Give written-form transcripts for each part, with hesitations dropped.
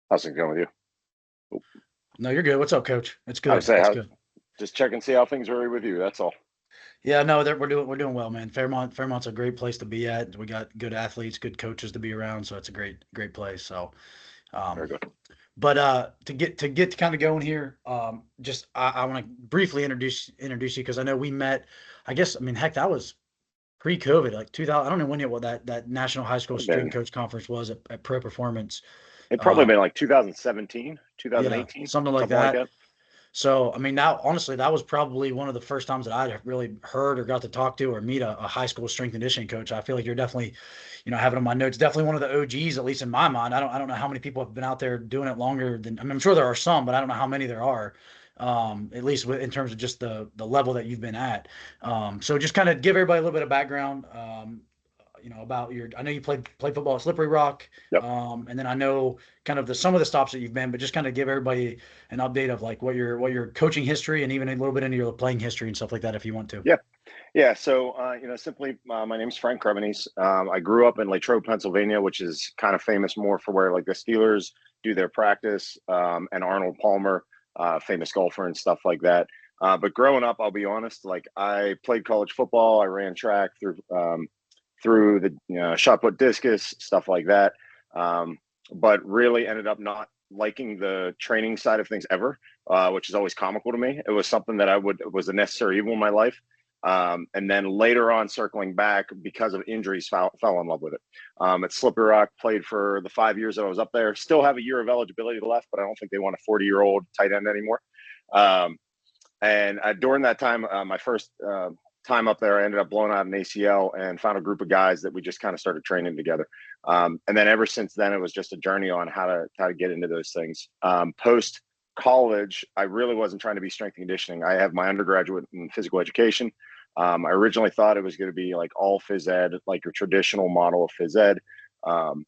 How's it going with you? Oh, No, you're good. What's up, Coach? It's I would good. say, It's how, good. just check and see how things are with you. That's all. Yeah, no, we're doing well, man. Fairmont's a great place to be at. We got good athletes, good coaches to be around, so it's a great place. So, Very um, good. but to get kind of going here, just I want to briefly introduce you because I know we met. I guess I mean heck, that was pre-COVID, like 2000. I don't know when what that National High School Would have Strength been, Coach Conference was at Pro Performance. it probably Uh, been like 2017, yeah, 2018, something like something like that. that. So, I mean, now, honestly, that was probably one of the first times that I'd really heard or got to talk to or meet a high school strength and conditioning coach. I feel like you're definitely, having on my notes, definitely one of the OGs, at least in my mind. I don't know how many people have been out there doing it longer than, I mean, I'm sure there are some, but I don't know how many there are. At least in terms of just the level that you've been at. So just kind of give everybody a little bit of background. About I know you played football at Slippery Rock, Yep. and then I know kind of some of the stops that you've been, but just kind of give everybody an update of like what your coaching history and even a little bit into your playing history and stuff like that if you want to. Yeah. Yeah. So, simply, my name's Frank Cremonese. I grew up in Latrobe, Pennsylvania, which is kind of famous more for where like the Steelers do their practice, and Arnold Palmer, famous golfer and stuff like that. But growing up, I'll be honest, like I played college football. I ran track through the shot put discus stuff like that. Um, but really ended up not liking the training side of things ever, which is always comical to me. It was something that I would was a necessary evil in my life. And then later on, circling back because of injuries, fell in love with it. At Slippery Rock, played for the 5 years that I was up there. Still have a year of eligibility left, but I don't think they want a 40-year-old tight end anymore. Um, and during that time, my first time up there, I ended up blowing out an ACL and found a group of guys that we just kind of started training together. And then ever since then, it was just a journey on how to get into those things. Post college, I really wasn't trying to be strength and conditioning. I have my undergraduate in physical education. I originally thought it was going to be like all phys ed, like your traditional model of phys ed. Um,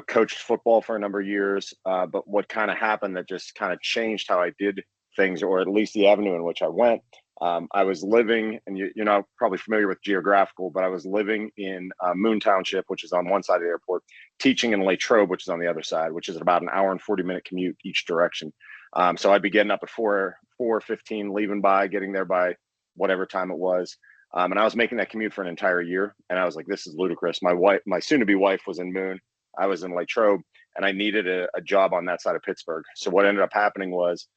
coached football for a number of years, but what kind of happened that just kind of changed how I did things, or at least the avenue in which I went. I was living, and you're not probably familiar with geographical, but I was living in Moon Township, which is on one side of the airport, teaching in Latrobe, which is on the other side, which is about an hour and 40-minute commute each direction. So I'd be getting up at 4:15, leaving by, getting there by whatever time it was. And I was making that commute for an entire year. And I was like, this is ludicrous. My soon to be wife was in Moon. I was in Latrobe, and I needed a job on that side of Pittsburgh. So what ended up happening was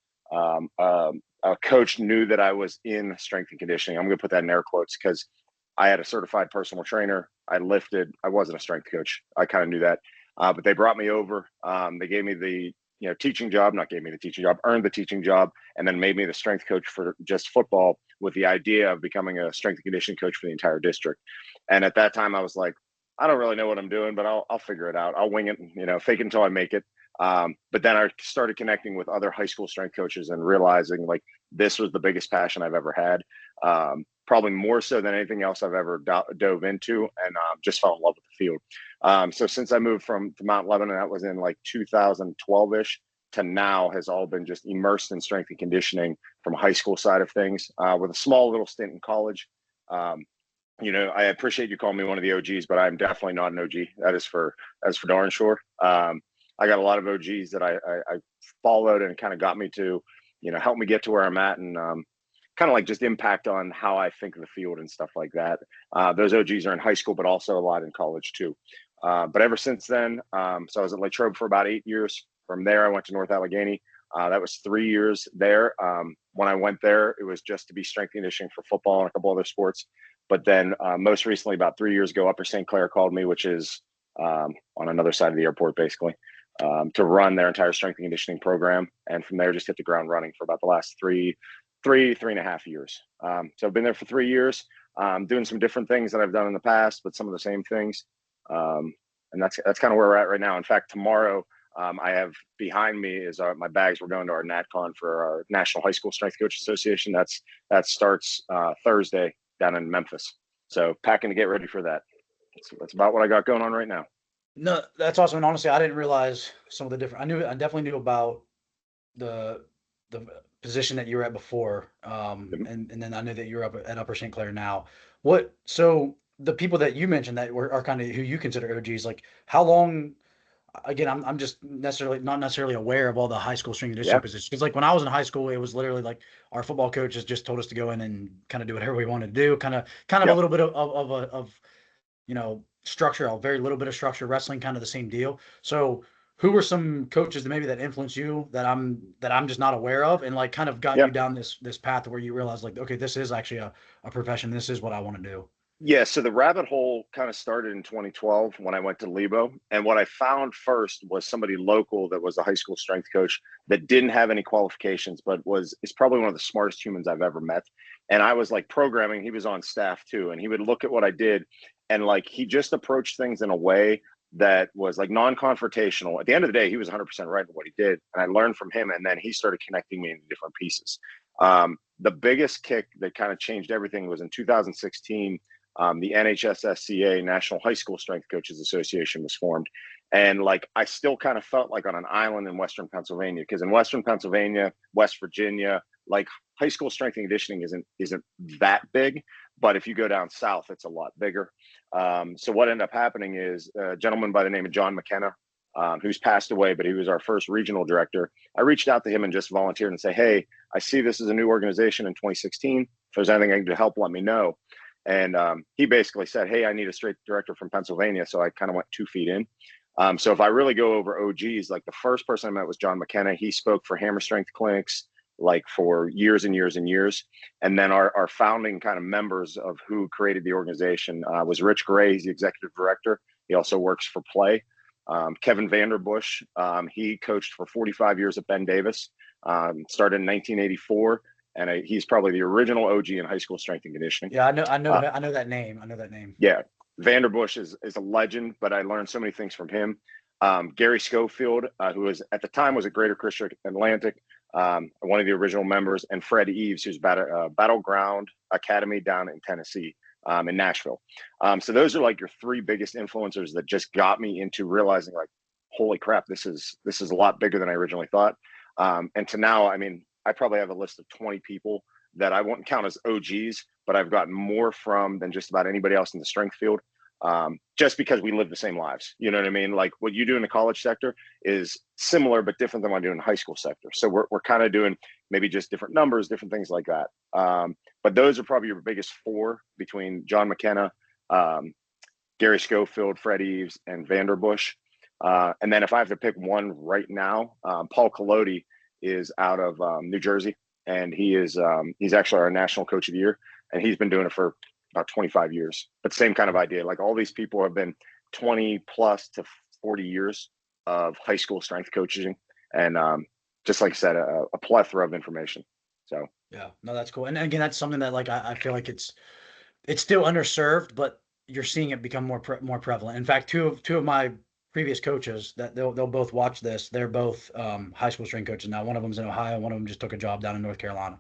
a coach knew that I was in strength and conditioning. I'm going to put that in air quotes because I had a certified personal trainer. I lifted. I wasn't a strength coach. I kind of knew that, but they brought me over. They gave me the teaching job. Not gave me the teaching job. Earned the teaching job, and then made me the strength coach for just football with the idea of becoming a strength and conditioning coach for the entire district. And at that time, I was like, I don't really know what I'm doing, but I'll figure it out. I'll wing it. Fake it until I make it. But then I started connecting with other high school strength coaches and realizing like this was the biggest passion I've ever had. Probably more so than anything else I've ever dove into, and just fell in love with the field. So since I moved from to Mount Lebanon, that was in like 2012 ish, to now has all been just immersed in strength and conditioning from a high school side of things, with a small little stint in college. Um, I appreciate you calling me one of the OGs, but I'm definitely not an OG. That is for darn sure. I got a lot of OGs that I followed and kind of got me to, help me get to where I'm at, and kind of like just impact on how I think of the field and stuff like that. Those OGs are in high school, but also a lot in college too. But ever since then, so I was at Latrobe for about 8 years. From there, I went to North Allegheny. That was 3 years there. When I went there, it was just to be strength conditioning for football and a couple other sports. But then most recently, about 3 years ago, Upper St. Clair called me, which is on another side of the airport, basically, to run their entire strength and conditioning program. And from there, just hit the ground running for about the last three and a half years. So I've been there for 3 years, doing some different things that I've done in the past, but some of the same things. And that's kind of where we're at right now. In fact, tomorrow, I have behind me is my bags. We're going to our NatCon for our National High School Strength Coach Association. That starts Thursday down in Memphis. So packing to get ready for that. That's about what I got going on right now. No, that's awesome. And honestly, I didn't realize some of the different. I definitely knew about the the position that you were at before, and then I know that you're up at Upper St. Clair now. So the people that you mentioned that are kind of who you consider OGs, like how long? again, I'm just not necessarily aware of all the high school strength and Yeah, conditioning positions. Because like when I was in high school, it was literally like our football coaches just told us to go in and kind of do whatever we wanted to do. Kind of a yep, little bit of structure, a very little bit of structure. Wrestling, kind of the same deal. So who were some coaches that maybe that influenced you that I'm just not aware of, and like kind of got yeah. you down this path where you realize like, okay, this is actually a profession. This is what I want to do. Yeah, so the rabbit hole kind of started in 2012 when I went to Lebo. And what I found first was somebody local that was a high school strength coach that didn't have any qualifications, but is probably one of the smartest humans I've ever met. And I was like programming, he was on staff too. And he would look at what I did and like he just approached things in a way that was like non-confrontational. At the end of the day, he was 100% right in what he did. And I learned from him. And then he started connecting me into different pieces. The biggest kick that kind of changed everything was in 2016. The NHSSCA, National High School Strength Coaches Association, was formed. And like I still kind of felt like on an island in Western Pennsylvania, because in Western Pennsylvania, West Virginia, like high school strength and conditioning isn't that big. But if you go down south, it's a lot bigger. So what ended up happening is a gentleman by the name of John McKenna, who's passed away, but he was our first regional director. I reached out to him and just volunteered and say, hey, I see this is a new organization in 2016. If there's anything I can do to help, let me know. And he basically said, hey, I need a straight director from Pennsylvania. So I kind of went 2 feet in. So if I really go over OGs, like the first person I met was John McKenna. He spoke for Hammer Strength clinics like for years and years and years. And then our founding kind of members of who created the organization was Rich Gray. He's the executive director. He also works for Play. Kevin Vanderbush, he coached for 45 years at Ben Davis, started in 1984. And he's probably the original OG in high school strength and conditioning. Yeah, Uh, I know that name. I know that name. yeah, Vanderbush is a legend, but I learned so many things from him. Gary Schofield, who was at the time was a Greater Christian Atlantic, one of the original members, and Fred Eves, who's Battleground Academy down in Tennessee, in Nashville. So those are like your three biggest influencers that just got me into realizing like, holy crap, this is a lot bigger than I originally thought. And to now, I mean, I probably have a list of 20 people that I won't count as OGs, but I've gotten more from than just about anybody else in the strength field. Just because we live the same lives, you know what I mean? Like what you do in the college sector is similar, but different than what I do in the high school sector. So we're kind of doing maybe just different numbers, different things like that. But those are probably your biggest four between John McKenna, Gary Schofield, Fred Eves, and Vanderbush. And then if I have to pick one right now, Paul Collodi is out of New Jersey, and he's actually our national coach of the year, and he's been doing it for about 25 years. But same kind of idea. Like all these people have been 20 plus to 40 years of high school strength coaching, and just like I said, a plethora of information. So Yeah, no, that's cool. And again, that's something that like I feel like it's still underserved, but you're seeing it become more prevalent. In fact, two of my previous coaches that they'll both watch this. They're both high school strength coaches now. One of them's in Ohio. One of them just took a job down in North Carolina.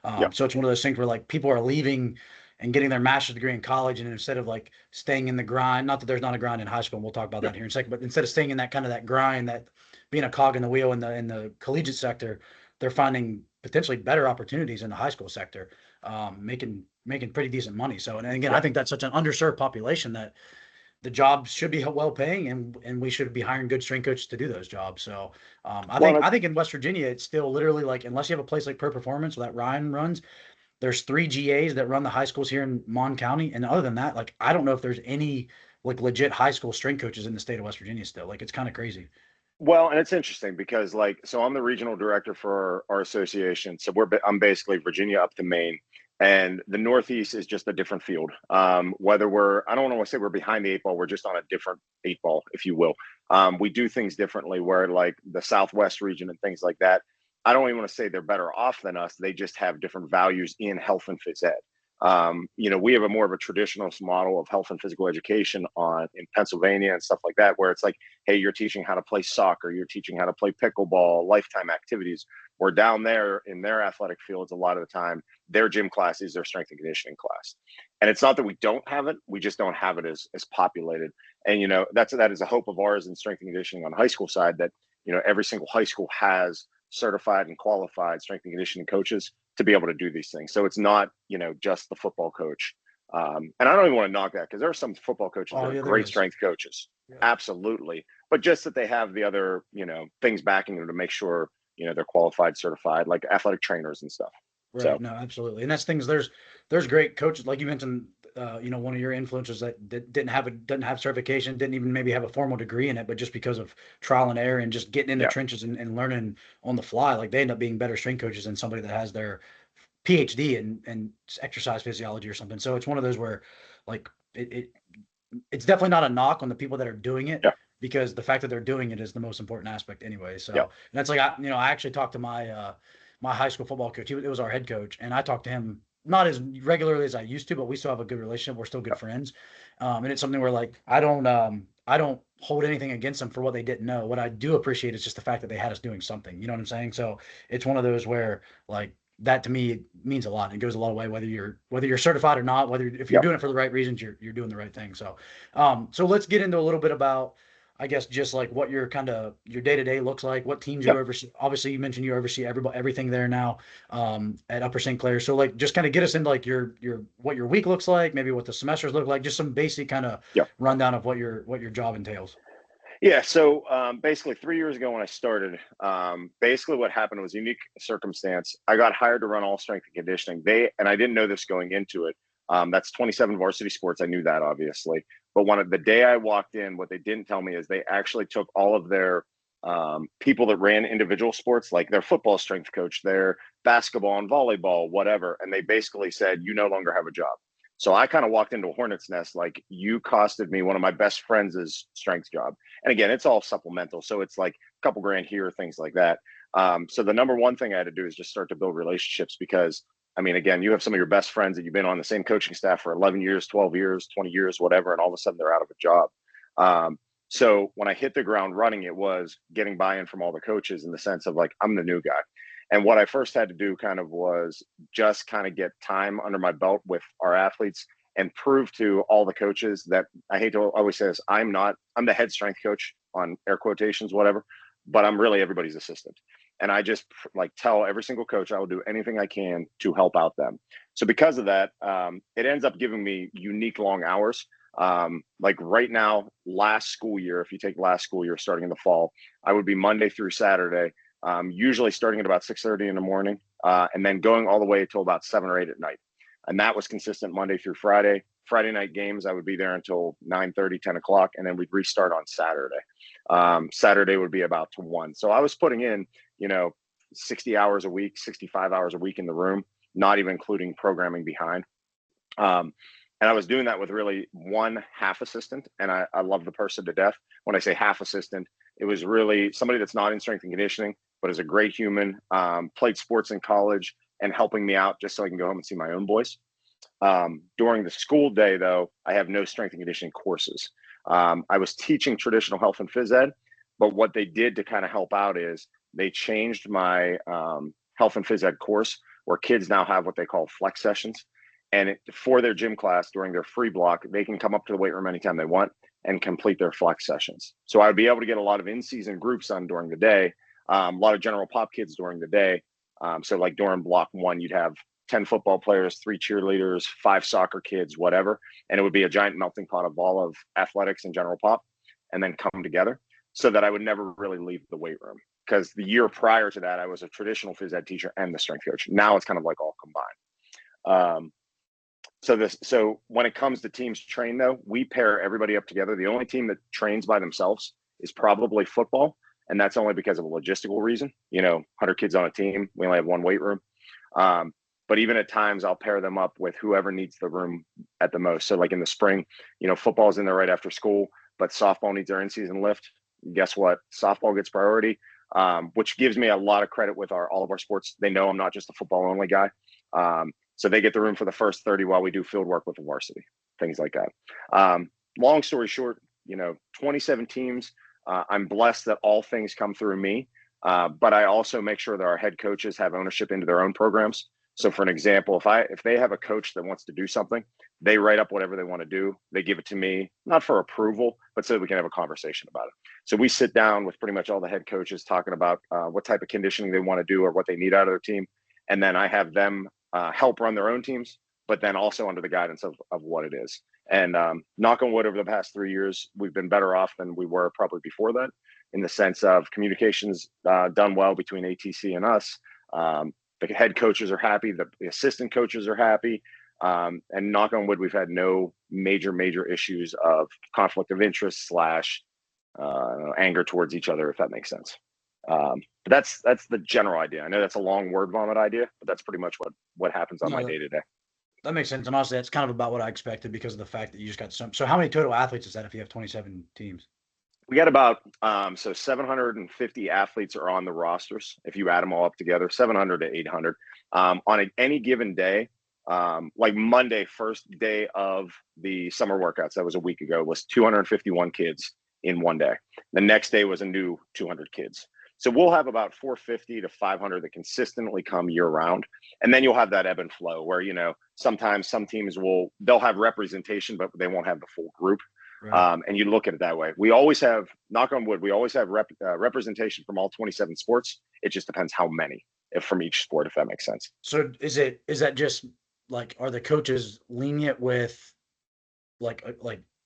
yeah, So it's one of those things where like people are leaving and getting their master's degree in college, and instead of like staying in the grind, not that there's not a grind in high school, and we'll talk about yeah. that here in a second, but instead of staying in that kind of that grind, that being a cog in the wheel in the collegiate sector, they're finding potentially better opportunities in the high school sector, making pretty decent money. So, and again, I Yeah. think that's such an underserved population that the jobs should be well paying, and we should be hiring good strength coaches to do those jobs. So, I think Well, I think in West Virginia, it's still literally like unless you have a place like Per Performance that Ryan runs, there's three GAs that run the high schools here in Mon County, and other than that, like I don't know if there's any like legit high school strength coaches in the state of West Virginia still. Like it's kind of crazy. well, and it's interesting because like, so I'm the regional director for our association. So I'm basically Virginia up to Maine, and the Northeast is just a different field. Whether I don't want to say we're behind the eight ball, we're just on a different eight ball, if you will. We do things differently. Where like the Southwest region and things like that, I don't even want to say they're better off than us. They just have different values in health and phys ed. We have a more of a traditional model of health and physical education in Pennsylvania and stuff like that, where it's like, hey, you're teaching how to play soccer, you're teaching how to play pickleball, lifetime activities. Or down there in their athletic fields, a lot of the time, their gym class is their strength and conditioning class. And it's not that we don't have it, we just don't have it as populated. And that is a hope of ours in strength and conditioning on the high school side, that every single high school has certified and qualified strength and conditioning coaches to be able to do these things. So it's not, just the football coach. And I don't even want to knock that, because there are some football coaches that Oh are yeah, there great is. strength coaches. Yeah. Absolutely. but just that they have the other, things backing them to make sure, they're qualified, certified, like athletic trainers and stuff. Right. So, No, absolutely. And that's things there's great coaches like you mentioned, one of your influencers that didn't have certification, didn't even maybe have a formal degree in it, but just because of trial and error and just getting in the yeah, trenches and learning on the fly, like they end up being better strength coaches than somebody that has their PhD in exercise physiology or something. So it's one of those where like it's definitely not a knock on the people that are doing it yeah, because the fact that they're doing it is the most important aspect anyway. So yeah, and that's like I actually talked to my high school football coach. It was our head coach, and I talked to him not as regularly as I used to, but we still have a good relationship. We're still good yeah, friends, and it's something where like I don't hold anything against them for what they didn't know. What I do appreciate is just the fact that they had us doing something. You know what I'm saying? So it's one of those where like that to me means a lot. It goes a lot of way whether you're certified or not, whether if you're yeah, doing it for the right reasons, you're doing the right thing. So let's get into a little bit about I guess just like what your kind of your day to day looks like, what teams yeah. you oversee. Obviously, you mentioned you oversee everything there now at Upper St. Clair. So like just kind of get us into like your what your week looks like, maybe what the semesters look like, just some basic kind of Yeah. rundown of what your job entails. Yeah. So basically, 3 years ago when I started, basically what happened was unique circumstance. I got hired to run all strength and conditioning. And I didn't know this going into it. That's 27 varsity sports. I knew that obviously, but the day I walked in, what they didn't tell me is they actually took all of their people that ran individual sports, like their football strength coach, their basketball and volleyball, whatever, and they basically said, "You no longer have a job." So I kind of walked into a hornet's nest, like you costed me one of my best friends' strength job. And again, it's all supplemental. So it's like a couple grand here, things like that. So the number one thing I had to do is just start to build relationships because, I mean, again, you have some of your best friends that you've been on the same coaching staff for 11 years, 12 years, 20 years, whatever, and all of a sudden they're out of a job. So when I hit the ground running, it was getting buy in from all the coaches in the sense of like, I'm the new guy. And what I first had to do kind of was just kind of get time under my belt with our athletes and prove to all the coaches that I hate to always say this, I'm the head strength coach on air quotations, whatever, but I'm really everybody's assistant. And I just like tell every single coach I will do anything I can to help out them. So because of that, it ends up giving me unique long hours. Like right now, last school year, if you take last school year starting in the fall, I would be Monday through Saturday, usually starting at about 6:30 in the morning, and then going all the way till about 7 or 8 at night. And that was consistent Monday through Friday. Friday night games, I would be there until 9:30, 10 o'clock, and then we'd restart on Saturday. Saturday would be about to 1. So I was putting in, 60 hours a week, 65 hours a week in the room, not even including programming behind. And I was doing that with really one half assistant, and I love the person to death. When I say half assistant, it was really somebody that's not in strength and conditioning, but is a great human, played sports in college, and helping me out just so I can go home and see my own boys. During the school day, though, I have no strength and conditioning courses. I was teaching traditional health and phys ed, but what they did to kind of help out is they changed my health and phys ed course where kids now have what they call flex sessions. And for their gym class during their free block, they can come up to the weight room anytime they want and complete their flex sessions. So I would be able to get a lot of in-season groups on during the day, a lot of general pop kids during the day. So like during block one, you'd have 10 football players, 3 cheerleaders, 5 soccer kids, whatever. And it would be a giant melting pot of all of athletics and general pop and then come together so that I would never really leave the weight room. Because the year prior to that, I was a traditional phys ed teacher and the strength coach. Now it's kind of like all combined. So when it comes to teams train, though, we pair everybody up together. The only team that trains by themselves is probably football. And that's only because of a logistical reason. 100 kids on a team. We only have one weight room. But even at times, I'll pair them up with whoever needs the room at the most. So like in the spring, football's in there right after school, but softball needs their in-season lift. Guess what? Softball gets priority, which gives me a lot of credit with all of our sports. They know I'm not just a football only guy. So they get the room for the first 30 while we do field work with the varsity, things like that. Long story short, 27 teams. I'm blessed that all things come through me, but I also make sure that our head coaches have ownership into their own programs. So for an example, if they have a coach that wants to do something, they write up whatever they want to do. They give it to me, not for approval, but so that we can have a conversation about it. So we sit down with pretty much all the head coaches talking about what type of conditioning they want to do or what they need out of their team. And then I have them help run their own teams, but then also under the guidance of what it is. And knock on wood, over the past 3 years, we've been better off than we were probably before that, in the sense of communications done well between ATC and us. The head coaches are happy. The assistant coaches are happy. And knock on wood, we've had no major issues of conflict of interest slash anger towards each other, if that makes sense. But that's the general idea. I know that's a long word vomit idea, but that's pretty much what happens on my day to day. That makes sense. And honestly, that's kind of about what I expected because of the fact that you just got some. So how many total athletes is that if you have 27 teams? We got about 750 athletes are on the rosters. If you add them all up together, 700 to 800 on any given day. Like Monday, first day of the summer workouts, that was a week ago, was 251 kids in one day. The next day was a new 200 kids. So we'll have about 450 to 500 that consistently come year round. And then you'll have that ebb and flow where, sometimes some teams they'll have representation, but they won't have the full group. Right. And you look at it that way. We always have, knock on wood, we always have representation from all 27 sports. It just depends how many from each sport, if that makes sense. So is that just like, are the coaches lenient with like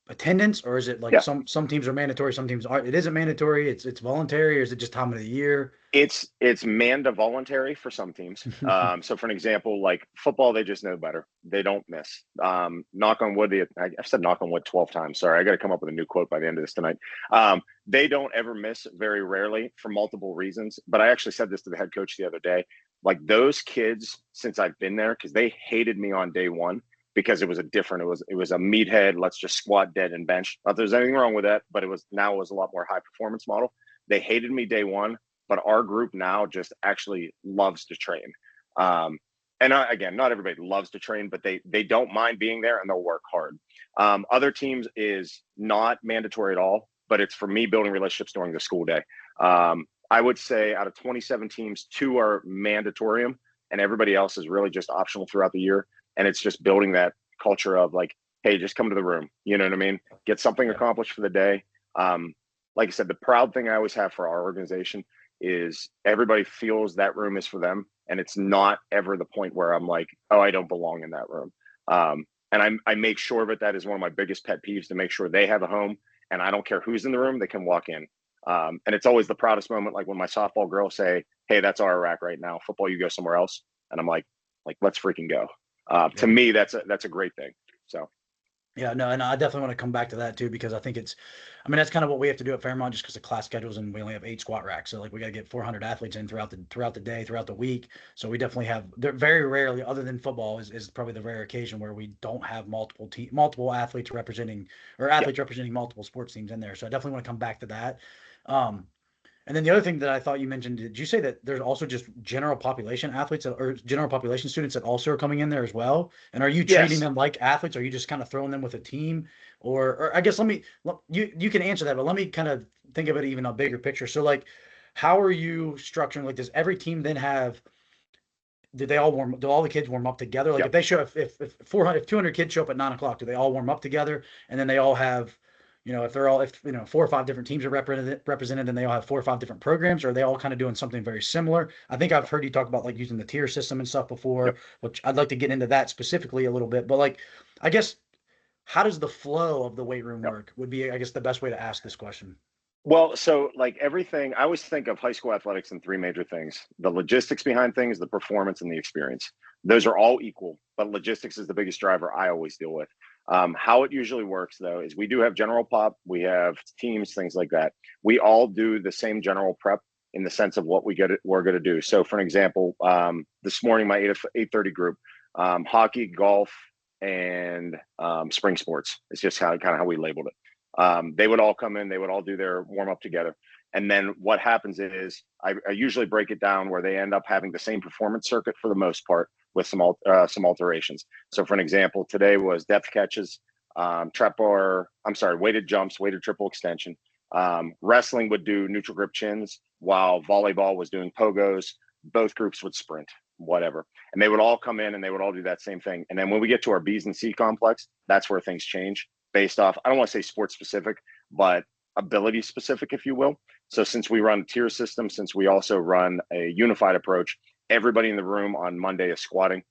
attendance, or is it like some teams are mandatory, some teams aren't? It isn't mandatory. It's voluntary, or is it just time of the year? It's manda voluntary for some teams. So for an example, like football, they just know better. They don't miss. Knock on wood. I've said knock on wood 12 times. Sorry, I got to come up with a new quote by the end of this tonight. They don't ever miss, very rarely, for multiple reasons. But I actually said this to the head coach the other day. Like those kids, since I've been there, because they hated me on day one. Because it was a meathead, let's just squat, dead, and bench. Not that there's anything wrong with that, but it was a lot more high performance model. They hated me day one, but our group now just actually loves to train. Again, not everybody loves to train, but they don't mind being there and they'll work hard. Other teams is not mandatory at all, but it's for me building relationships during the school day. I would say out of 27 teams, 2 are mandatorium, and everybody else is really just optional throughout the year. And it's just building that culture of like, hey, just come to the room. You know what I mean? Get something accomplished for the day. Like I said, the proud thing I always have for our organization is everybody feels that room is for them. And it's not ever the point where I'm like, oh, I don't belong in that room. And I make sure of it. That is one of my biggest pet peeves, to make sure they have a home. And I don't care who's in the room, they can walk in. And it's always the proudest moment, like when my softball girls say, hey, that's our rack right now. Football, you go somewhere else. And I'm like, let's freaking go. To me, that's a great thing. So. Yeah, no, and I definitely want to come back to that too, because I think that's kind of what we have to do at Fairmont, just because the class schedules and we only have 8 squat racks. So like we got to get 400 athletes in throughout the day, throughout the week. So we definitely have, very rarely, other than football is probably the rare occasion where we don't have multiple athletes representing multiple sports teams in there. So I definitely want to come back to that. And then the other thing that I thought you mentioned, did you say that there's also just general population athletes or general population students that also are coming in there as well? And are you treating them like athletes? Or are you just kind of throwing them with a team? Or I guess you can answer that, but let me kind of think of it even a bigger picture. So like, how are you structuring, like, does every team then do all the kids warm up together? Like if they show, if 200 kids show up at 9:00, do they all warm up together? And then they all have, if 4 or 5 different teams are represented and they all have 4 or 5 different programs, or are they all kind of doing something very similar? I think I've heard you talk about like using the tier system and stuff before, which I'd like to get into that specifically a little bit. But like, I guess, how does the flow of the weight room work would be, I guess, the best way to ask this question. Well, so like everything, I always think of high school athletics in 3 major things: the logistics behind things, the performance, and the experience. Those are all equal, but logistics is the biggest driver I always deal with. How it usually works, though, is we do have general pop, we have teams, things like that. We all do the same general prep in the sense of what we're going to do. So, for an example, this morning, my 8:30 group, hockey, golf, and spring sports. It's just kind of how we labeled it. They would all come in, they would all do their warm up together. And then what happens is I usually break it down where they end up having the same performance circuit for the most part, with some alterations. So for an example, today was depth catches, weighted jumps, weighted triple extension. Wrestling would do neutral grip chins, while volleyball was doing pogos. Both groups would sprint, whatever. And they would all come in and they would all do that same thing. And then when we get to our B's and C complex, that's where things change based off, I don't want to say sports specific, but ability specific, if you will. So since we run a tier system, since we also run a unified approach, everybody in the room on Monday is squatting.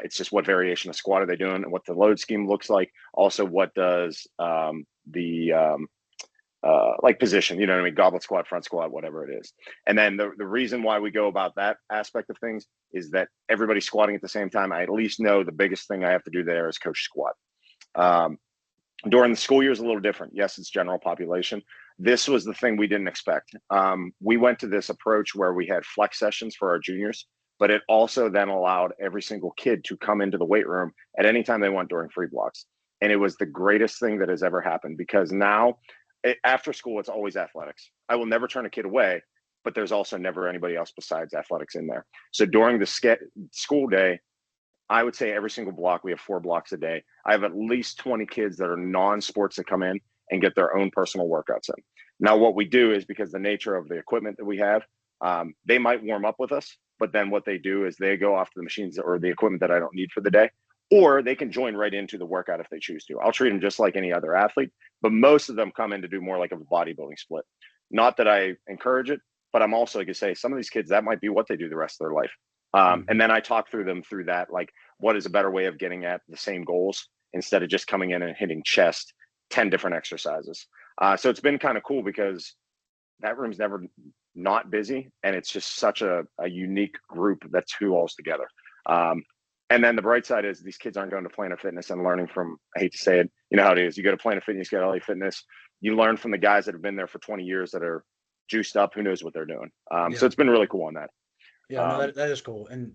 It's just what variation of squat are they doing and what the load scheme looks like. Also, what does the like position, you know what I mean? Goblet squat, front squat, whatever it is. And then the reason why we go about that aspect of things is that everybody's squatting at the same time. I at least know the biggest thing I have to do there is coach squat. Um, During the school year is a little different. Yes, it's general population. This was the thing we didn't expect. We went to this approach where we had flex sessions for our juniors, but it also then allowed every single kid to come into the weight room at any time they want during free blocks. And it was the greatest thing that has ever happened, because now after school, it's always athletics. I will never turn a kid away, but there's also never anybody else besides athletics in there. So during the school day, I would say every single block, we have 4 blocks a day. I have at least 20 kids that are non-sports that come in and get their own personal workouts in. Now, what we do is, because the nature of the equipment that we have, they might warm up with us, but then what they do is they go off to the machines or the equipment that I don't need for the day, or they can join right into the workout if they choose to. I'll treat them just like any other athlete, but most of them come in to do more like a bodybuilding split. Not that I encourage it, but I'm also going to say some of these kids, that might be what they do the rest of their life. And then I talk through them through that, like, what is a better way of getting at the same goals instead of just coming in and hitting chest 10 different exercises. So it's been kind of cool because that room's never not busy, and it's just such a unique group that's who all's together. And then the bright side is these kids aren't going to Planet Fitness and learning from, I hate to say it, you know how it is. You go to Planet Fitness, you go to LA Fitness, you learn from the guys that have been there for 20 years that are juiced up, who knows what they're doing. So it's been really cool on that. Yeah, no, that is cool. And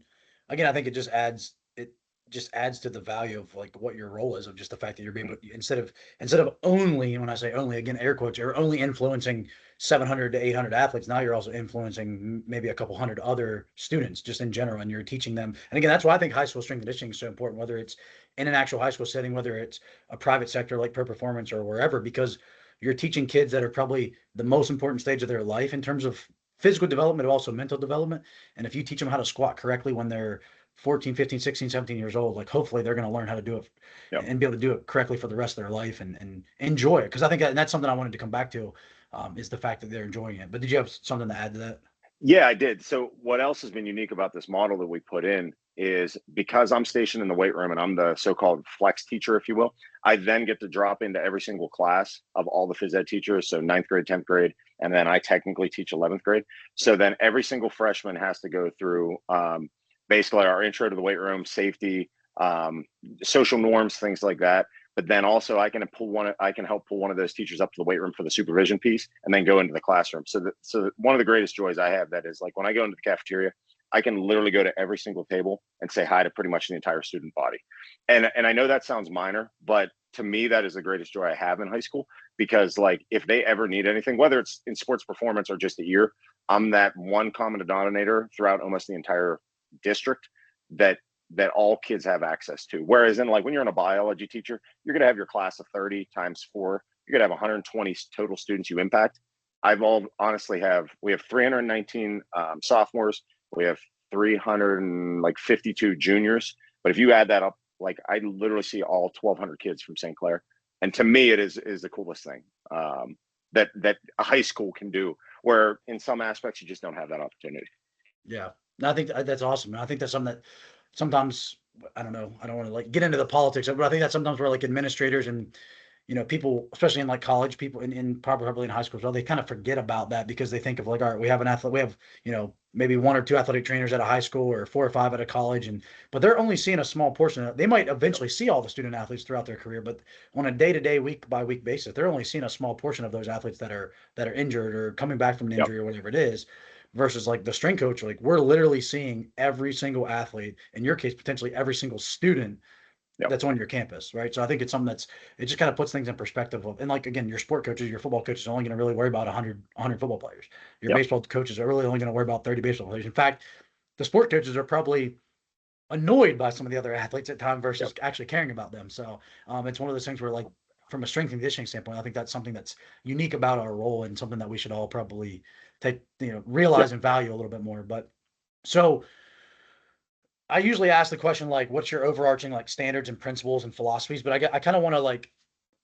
again, I think it just adds to the value of like what your role is, of just the fact that you're able to, instead of only, and when I say only, again, air quotes, you're only influencing 700 to 800 athletes. Now you're also influencing maybe a couple hundred other students just in general, and you're teaching them. And again, that's why I think high school strength and conditioning is so important, whether it's in an actual high school setting, whether it's a private sector like Pro Performance or wherever, because you're teaching kids that are probably the most important stage of their life in terms of physical development, but also mental development. And if you teach them how to squat correctly when they're 14, 15, 16, 17 years old, like hopefully they're going to learn how to do it Yep. and be able to do it correctly for the rest of their life and enjoy it. Cause I think that's something I wanted to come back to, is the fact that they're enjoying it. But did you have something to add to that? Yeah, I did. So what else has been unique about this model that we put in is, because I'm stationed in the weight room and I'm the so-called flex teacher, if you will, I then get to drop into every single class of all the phys ed teachers. So 9th grade, 10th grade, and then I technically teach 11th grade. So then every single freshman has to go through basically our intro to the weight room, safety, social norms, things like that. But then also I can help pull one of those teachers up to the weight room for the supervision piece, and then go into the classroom. So one of the greatest joys I have, that is, like, when I go into the cafeteria, I can literally go to every single table and say hi to pretty much the entire student body. And I know that sounds minor, but to me, that is the greatest joy I have in high school, because, like, if they ever need anything, whether it's in sports performance or just a year, I'm that one common denominator throughout almost the entire district that all kids have access to. Whereas in, like, when you're in a biology teacher, you're going to have your class of 30 times 4. You're going to have 120 total students you impact. We have 319 sophomores. We have 352 juniors. But if you add that up, like, I literally see all 1,200 kids from St. Clair. And to me, it is the coolest thing that a high school can do, where in some aspects you just don't have that opportunity. Yeah. I think that's awesome. I think that's something that sometimes, I don't know, I don't want to like get into the politics, but I think that sometimes where like administrators and, people, especially in like college, people in probably in high school as well, they kind of forget about that because they think of like, all right, we have an athlete, we have, maybe 1 or 2 athletic trainers at a high school or 4 or 5 at a college. But they're only seeing a small portion of it. They might eventually see all the student athletes throughout their career, but on a day-to-day, week by week basis, they're only seeing a small portion of those athletes that are injured or coming back from an Yep. injury or whatever it is. Versus like the strength coach, like we're literally seeing every single athlete, in your case, potentially every single student Yep. that's on your campus, right? So I think it's something it just kind of puts things in perspective of, and like, again, your sport coaches, your football coaches are only going to really worry about 100 football players. Your Yep. baseball coaches are really only going to worry about 30 baseball players. In fact, the sport coaches are probably annoyed by some of the other athletes at times versus Yep. actually caring about them. So it's one of those things where, like, from a strength and conditioning standpoint, I think that's something that's unique about our role and something that we should all probably take, realize Yep. and value a little bit more. But so I usually ask the question, like, what's your overarching like standards and principles and philosophies? But I kind of want to like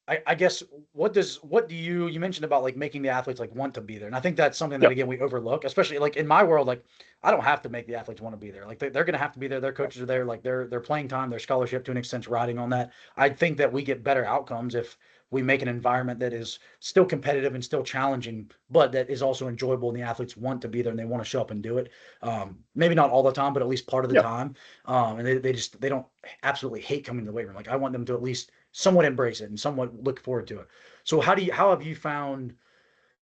I guess what do you mentioned about like making the athletes like want to be there, and I think that's something that Yep. again we overlook, especially like in my world. Like I don't have to make the athletes want to be there. Like they're going to have to be there. Their coaches are there. Like their playing time, their scholarship to an extent riding on that. I think that we get better outcomes if we make an environment that is still competitive and still challenging, but that is also enjoyable, and the athletes want to be there and they want to show up and do it. Maybe not all the time, but at least part of the Yep. time. And they don't absolutely hate coming to the weight room. Like I want them to at least somewhat embrace it and somewhat look forward to it. So how have you found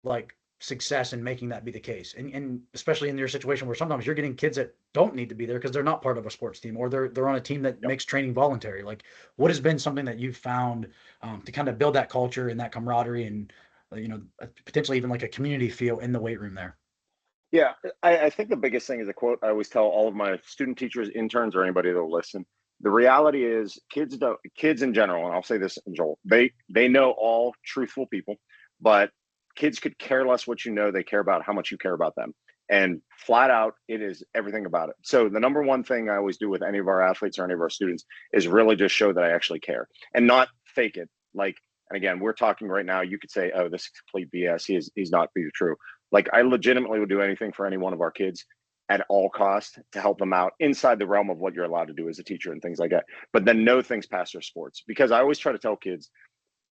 like success in making that be the case? And especially in your situation where sometimes you're getting kids that don't need to be there because they're not part of a sports team or they're on a team that Yep. makes training voluntary. Like what has been something that you've found to kind of build that culture and that camaraderie and potentially even like a community feel in the weight room there? Yeah, I think the biggest thing is a quote I always tell all of my student teachers, interns, or anybody that'll listen. The reality is, kids in general, and I'll say this, Joel, they know all truthful people, but kids could care less what you know. They care about how much you care about them, and flat out, it is everything about it. So the number one thing I always do with any of our athletes or any of our students is really just show that I actually care and not fake it. Like, and again, we're talking right now. You could say, "Oh, this is complete BS." He's not being true. Like I legitimately would do anything for any one of our kids at all costs to help them out inside the realm of what you're allowed to do as a teacher and things like that. But then no things past their sports because I always try to tell kids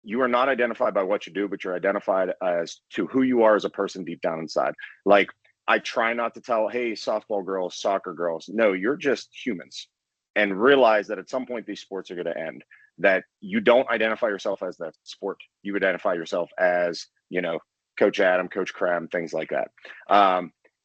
you are not identified by what you do, but you're identified as to who you are as a person deep down inside. Like I try not to tell, hey, softball girls, soccer girls. No, you're just humans and realize that at some point these sports are going to end. That you don't identify yourself as that sport. You identify yourself as, Coach Adam, Coach Cram, things like that.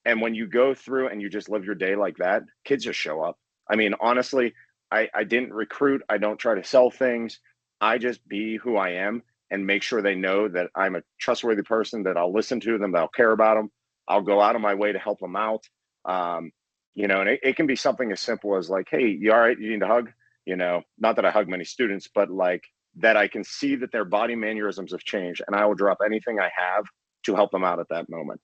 And when you go through and you just live your day like that, kids just show up. I mean, honestly, I didn't recruit. I don't try to sell things. I just be who I am and make sure they know that I'm a trustworthy person, that I'll listen to them, that I'll care about them. I'll go out of my way to help them out. Um, and it can be something as simple as like, hey, you all right? You need a hug? Not that I hug many students, but like that I can see that their body mannerisms have changed and I will drop anything I have to help them out at that moment.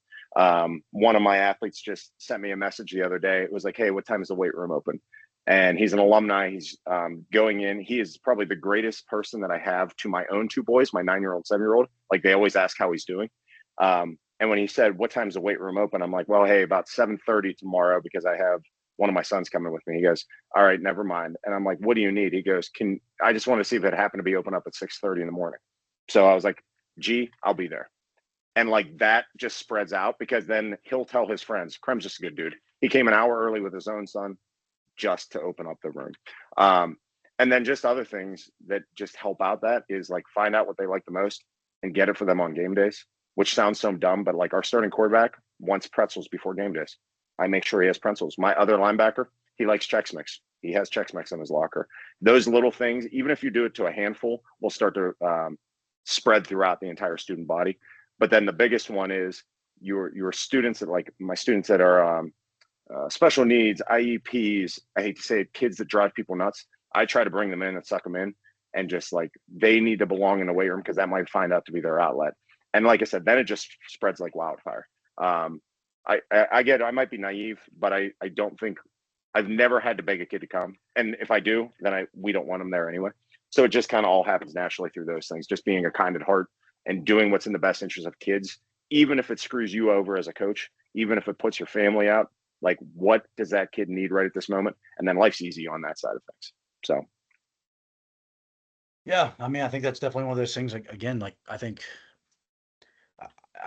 One of my athletes just sent me a message the other day. It was like, hey, what time is the weight room open? And he's an alumni. He's going in. He is probably the greatest person that I have to my own two boys, my 9-year-old, 7-year-old. Like they always ask how he's doing. And when he said, what time's the weight room open? I'm like, well, hey, about 7:30 tomorrow because I have one of my sons coming with me. He goes, all right, never mind. And I'm like, what do you need? He goes, I just want to see if it happened to be open up at 6:30 in the morning. So I was like, I'll be there. And like that just spreads out because then he'll tell his friends, Krem's just a good dude. He came an hour early with his own son just to open up the room. Um, and then just other things that just help out that is like find out what they like the most and get it for them on game days, which sounds so dumb, but like our starting quarterback wants pretzels before game days. I make sure he has pretzels. My other linebacker, he likes Chex Mix. He has Chex Mix in his locker. Those little things, even if you do it to a handful, will start to spread throughout the entire student body. But then the biggest one is your students that like my students that are special needs, IEPs. I hate to say it, kids that drive people nuts. I try to bring them in and suck them in, and just like they need to belong in the weight room because that might find out to be their outlet. And like I said, then it just spreads like wildfire. I get I might be naive, but I don't think I've never had to beg a kid to come, and if I do, then we don't want them there anyway. So it just kind of all happens naturally through those things. Just being a kind at heart and doing what's in the best interest of kids, even if it screws you over as a coach, even if it puts your family out. Like, what does that kid need right at this moment? And then life's easy on that side of things. So, Yeah, I mean, I think that's definitely one of those things. Like again, like I think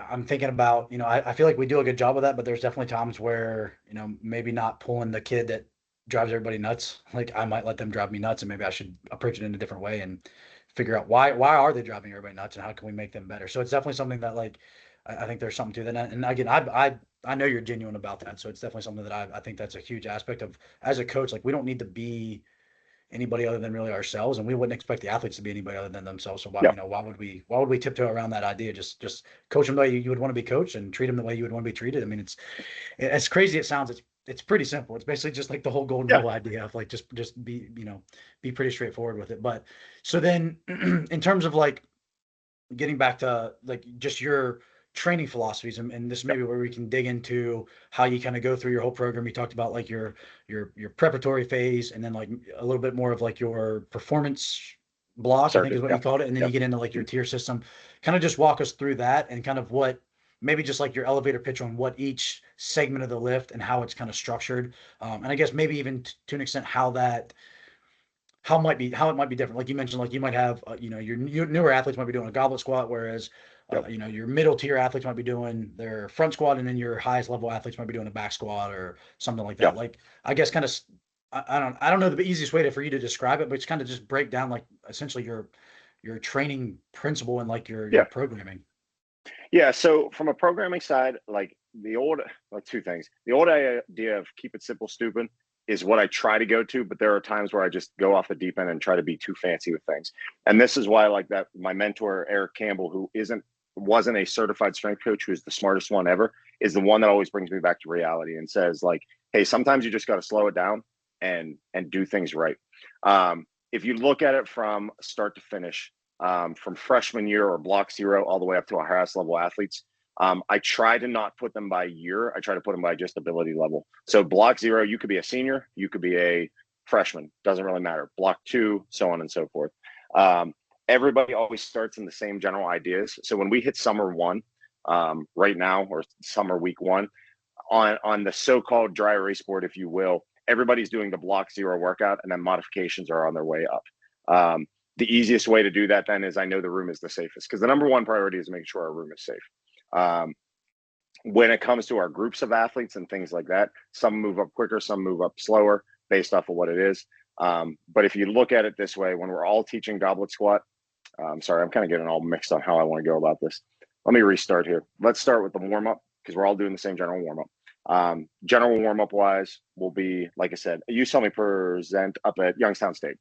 I'm thinking about, I feel like we do a good job of that, but there's definitely times where, maybe not pulling the kid that drives everybody nuts. Like I might let them drive me nuts and maybe I should approach it in a different way and figure out why are they driving everybody nuts and how can we make them better? So it's definitely something that like I think there's something to that. And again, I know you're genuine about that. So it's definitely something that I think that's a huge aspect of as a coach. Like we don't need to be anybody other than really ourselves, and we wouldn't expect the athletes to be anybody other than themselves. So yeah, why would we tiptoe around that idea? Just coach them the way you would want to be coached and treat them the way you would want to be treated. I mean, it's as crazy as it sounds. It's pretty simple. It's basically just like the whole golden yeah, rule idea of like just be pretty straightforward with it. But so then in terms of like getting back to like just your training philosophies, and this may yeah, be where we can dig into how you kind of go through your whole program. You talked about like your preparatory phase and then like a little bit more of like your performance block, I think is Circuit. what you Yep. called it. And then you Yep. get into like your tier system. Kind of just walk us through that and kind of what maybe just like your elevator pitch on what each segment of the lift and how it's kind of structured. And I guess maybe even to an extent how it might be different. Like you mentioned, like you might have your newer athletes might be doing a goblet squat, whereas Yep. your middle tier athletes might be doing their front squat, and then your highest level athletes might be doing a back squat or something like that. Yep. Like I guess kind of I don't know the easiest way for you to describe it, but it's kind of just break down like essentially your training principle and like your Yeah. programming. Yeah. So from a programming side, like two things. The old idea of keep it simple, stupid is what I try to go to, but there are times where I just go off the deep end and try to be too fancy with things. And this is why, like that, my mentor, Eric Campbell, who wasn't a certified strength coach, who's the smartest one ever, is the one that always brings me back to reality and says, like, hey, sometimes you just got to slow it down and do things right. If you look at it from start to finish, from freshman year or block zero all the way up to our highest level athletes, I try to not put them by year. I try to put them by just ability level. So block zero, you could be a senior, you could be a freshman, doesn't really matter. Block two, so on and so forth. Everybody always starts in the same general ideas. So when we hit summer one, right now, or summer week one, on the so-called dry erase board, if you will, everybody's doing the block zero workout, and then modifications are on their way up. The easiest way to do that then is I know the room is the safest, because the number one priority is making sure our room is safe. When it comes to our groups of athletes and things like that, some move up quicker, some move up slower based off of what it is. But if you look at it this way, when we're all teaching goblet squat, sorry, I'm kind of getting all mixed on how I want to go about this. Let me restart here. Let's start with the warm up, because we're all doing the same general warm up. General warm up wise will be, like I said, you saw me present up at Youngstown State.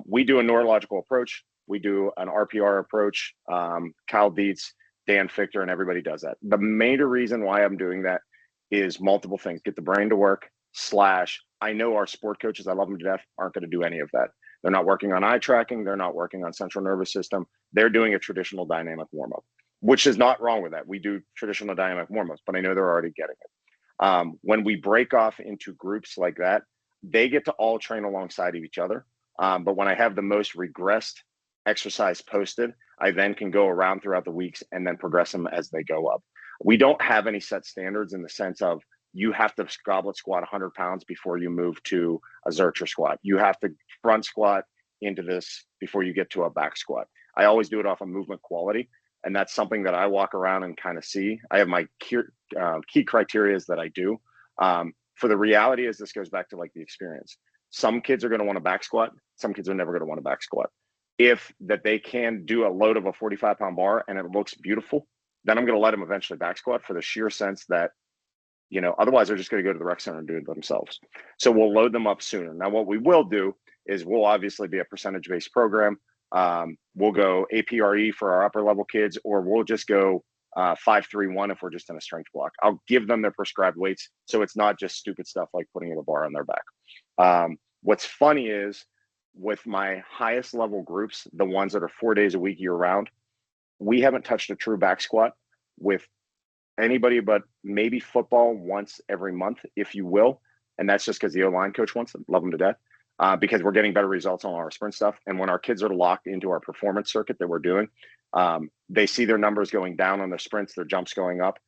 We do a neurological approach. We do an RPR approach. Kyle Dietz, Dan Fichter, and everybody does that. The major reason why I'm doing that is multiple things. Get the brain to work, / I know our sport coaches, I love them to death, aren't going to do any of that. They're not working on eye tracking. They're not working on central nervous system. They're doing a traditional dynamic warm-up, which is not wrong with that. We do traditional dynamic warm-ups, but I know they're already getting it. When we break off into groups like that, they get to all train alongside of each other. But when I have the most regressed exercise posted, I then can go around throughout the weeks and then progress them as they go up. We don't have any set standards in the sense of you have to goblet squat 100 pounds before you move to a Zercher squat. You have to front squat into this before you get to a back squat. I always do it off of movement quality. And that's something that I walk around and kind of see. I have my key criteria that I do. For the reality is, this goes back to like the experience. Some kids are going to want a back squat. Some kids are never going to want a back squat. If that they can do a load of a 45-pound bar and it looks beautiful, then I'm going to let them eventually back squat, for the sheer sense that, otherwise they're just going to go to the rec center and do it themselves. So we'll load them up sooner. Now, what we will do is we'll obviously be a percentage-based program. We'll go APRE for our upper level kids, or we'll just go 5-3-1 if we're just in a strength block. I'll give them their prescribed weights, so it's not just stupid stuff like putting a bar on their back. What's funny is, with my highest level groups, the ones that are 4 days a week year round, we haven't touched a true back squat with anybody but maybe football once every month, if you will. And that's just because the O-line coach wants it. Love them to death. Because we're getting better results on our sprint stuff. And when our kids are locked into our performance circuit that we're doing, they see their numbers going down on their sprints, their jumps going up.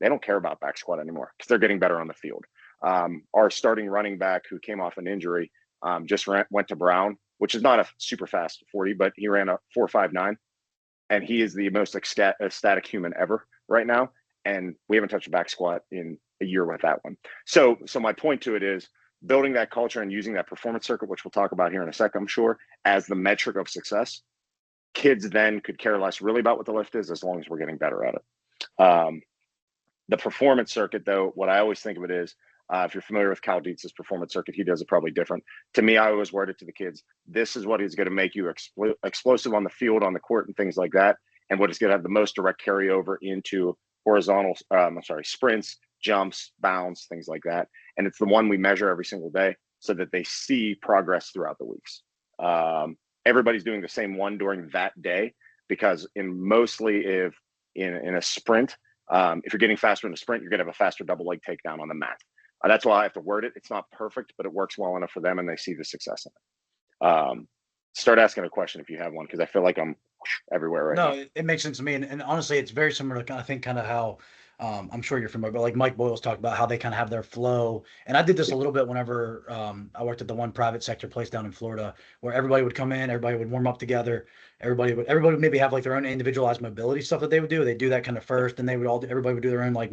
They don't care about back squat anymore because they're getting better on the field. Our starting running back, who came off an injury, just went to Brown, which is not a super fast 40, but he ran a 4.59, and he is the most ecstatic human ever right now. And we haven't touched a back squat in a year with that one. So my point to it is building that culture and using that performance circuit, which we'll talk about here in a second, I'm sure, as the metric of success. Kids then could care less really about what the lift is, as long as we're getting better at it. The performance circuit, though, what I always think of it is, if you're familiar with Cal Dietz's performance circuit, he does it probably different. To me, I always word it to the kids, this is what is going to make you explosive on the field, on the court, and things like that, and what is going to have the most direct carryover into horizontal, sprints, jumps, bounds, things like that. And it's the one we measure every single day so that they see progress throughout the weeks. Everybody's doing the same one during that day, because if in a sprint, if you're getting faster in a sprint, you're going to have a faster double leg takedown on the mat. That's why I have to word it. It's not perfect, but it works well enough for them, and they see the success in it. start asking a question if you have one, because I feel like I'm everywhere right No, now. it makes sense to me, and honestly, it's very similar to I think kind of how I'm sure you're familiar, but like Mike Boyle's talked about how they kind of have their flow. And I did this a Yeah, little bit whenever I worked at the one private sector place down in Florida, where everybody would come in, everybody would warm up together, everybody would maybe have like their own individualized mobility stuff that they would do. They do that kind of yeah, first, and they would all everybody would do their own like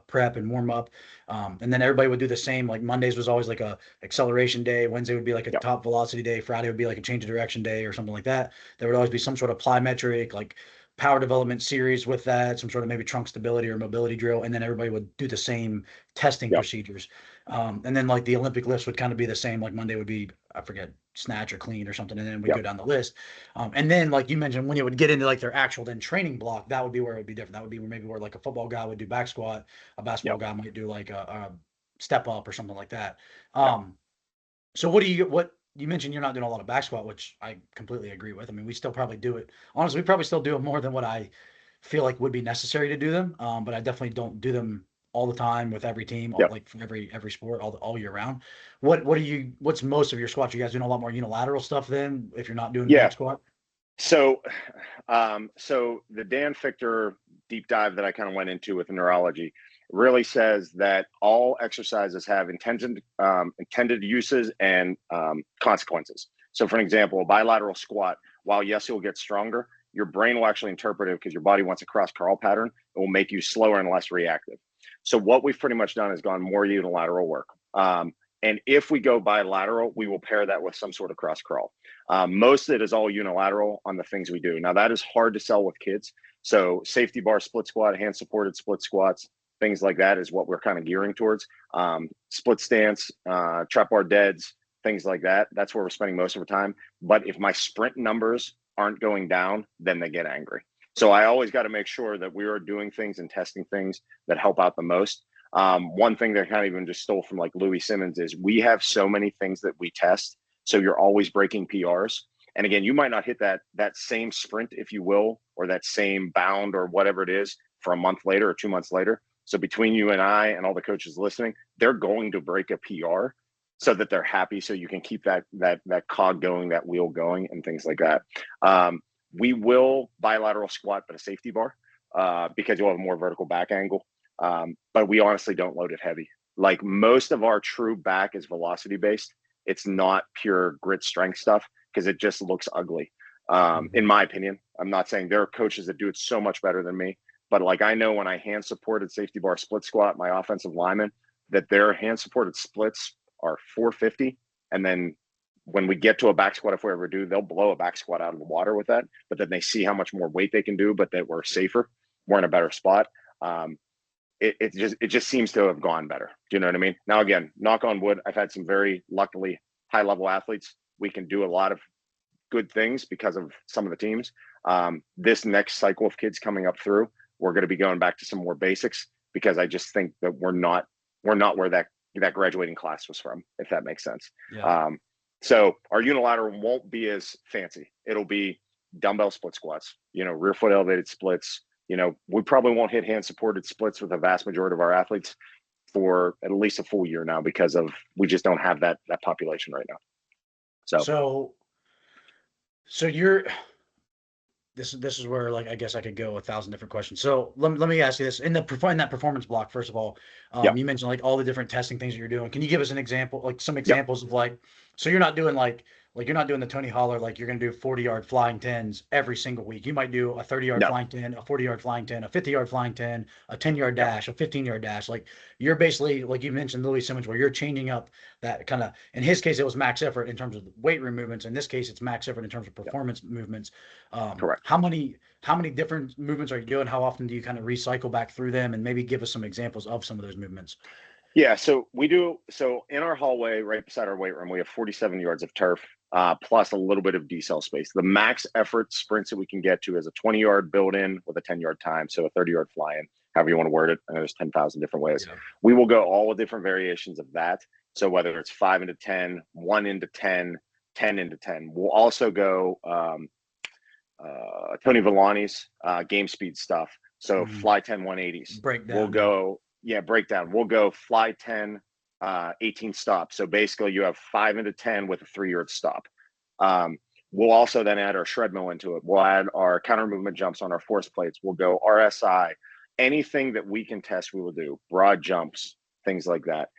prep and warm up, and then everybody would do the same. Like Mondays was always like a acceleration day, Wednesday would be like a yeah, top velocity day, Friday would be like a change of direction day or something like that. There would always be some sort of plyometric, like power development series with that, some sort of maybe trunk stability or mobility drill, and then everybody would do the same testing yeah, procedures. And then like the Olympic lifts would kind of be the same. Like Monday would be, I forget, snatch or clean or something, and then we yeah, go down the list. And then like you mentioned, when you would get into like their actual then training block, that would be where it would be different. That would be where maybe where like a football guy would do back squat, a yeah, basketball guy might do like a step up or something like that. yeah. So what you mentioned you're not doing a lot of back squat, which I completely agree with. I mean, we still probably do it. Honestly, we probably still do it more than what I feel like would be necessary to do them. But I definitely don't do them all the time with every team, Yeah. like for every sport all year round. What's most of your squats? You guys doing a lot more unilateral stuff then if you're not doing Yeah. back squat? So, so the Dan Fichter deep dive that I kind of went into with neurology really says that all exercises have intended uses and consequences. So, for an example, a bilateral squat, while yes, you'll get stronger, your brain will actually interpret it because your body wants a cross crawl pattern. It will make you slower and less reactive. So, what we've pretty much done is gone more unilateral work. And if we go bilateral, we will pair that with some sort of cross crawl. Most of it is all unilateral on the things we do. Now, that is hard to sell with kids. So, safety bar split squat, hand supported split squats, things like that is what we're kind of gearing towards. Split stance, trap bar deads, things like that. That's where we're spending most of our time. But if my sprint numbers aren't going down, then they get angry. So, I always got to make sure that we are doing things and testing things that help out the most. One thing that kind of even just stole from like Louis Simmons is we have so many things that we test, so you're always breaking PRs. And again, you might not hit that same sprint, if you will, or that same bound or whatever it is for a month later or 2 months later. So between you and I and all the coaches listening, they're going to break a PR so that they're happy, so you can keep that cog going, that wheel going, and things like that. We will bilateral squat, but a safety bar, because you'll have a more vertical back angle. But we honestly don't load it heavy. Like most of our true back is velocity based. It's not pure grit strength stuff because it just looks ugly. In Mhm. my opinion, I'm not saying there are coaches that do it so much better than me, but like I know when I hand supported safety bar split squat, my offensive linemen, that their hand supported splits are 450. And then when we get to a back squat, if we ever do, they'll blow a back squat out of the water with that. But then they see how much more weight they can do, but that we're safer, we're in a better spot. It just seems to have gone better. Do you know what I mean? Now, again, knock on wood, I've had some very luckily high level athletes. We can do a lot of good things because of some of the teams. This next cycle of kids coming up through, we're going to be going back to some more basics because I just think that we're not where that graduating class was from, if that makes sense. Yeah. So our unilateral won't be as fancy. It'll be dumbbell split squats, rear foot elevated splits. We probably won't hit hand supported splits with the vast majority of our athletes for at least a full year now because of we just don't have that population right now. So So so you're this is where like I guess I could go 1,000 different questions. So let me ask you this: in that performance block, first of all, yeah, you mentioned like all the different testing things that you're doing. Can you give us an example, like some yeah, examples of so you're not doing like you're not doing the Tony Holler like you're gonna do 40-yard flying tens every single week. You might do a 30-yard no, flying 10, a 40-yard flying 10, a 50-yard flying 10, a 10-yard yeah, dash, a 15-yard dash. Like you're basically like you mentioned Louis Simmons, where you're changing up that kind of. In his case, it was max effort in terms of weight room movements. In this case, it's max effort in terms of yeah, performance movements. correct. How many different movements are you doing? How often do you kind of recycle back through them, and maybe give us some examples of some of those movements? Yeah, so we do. So in our hallway, right beside our weight room, we have 47 yards of turf, plus a little bit of decel space. The max effort sprints that we can get to is a 20-yard build in with a 10-yard time, so a 30-yard fly in, however you want to word it. And there's 10,000 different ways. Yeah. We will go all the different variations of that. So whether it's 5 into 10, 1 into 10, 10 into 10, we'll also go Tony Villani's game speed stuff. So Mhm. fly 10 180s. We'll Breakdown, yeah. go, yeah, breakdown. We'll go fly 10, 18 stops. So basically you have 5 into 10 with a 3-yard stop. We'll also then add our shred mill into it. We'll add our counter movement jumps on our force plates. We'll go RSI. Anything that we can test, we will do. Broad jumps, things like that.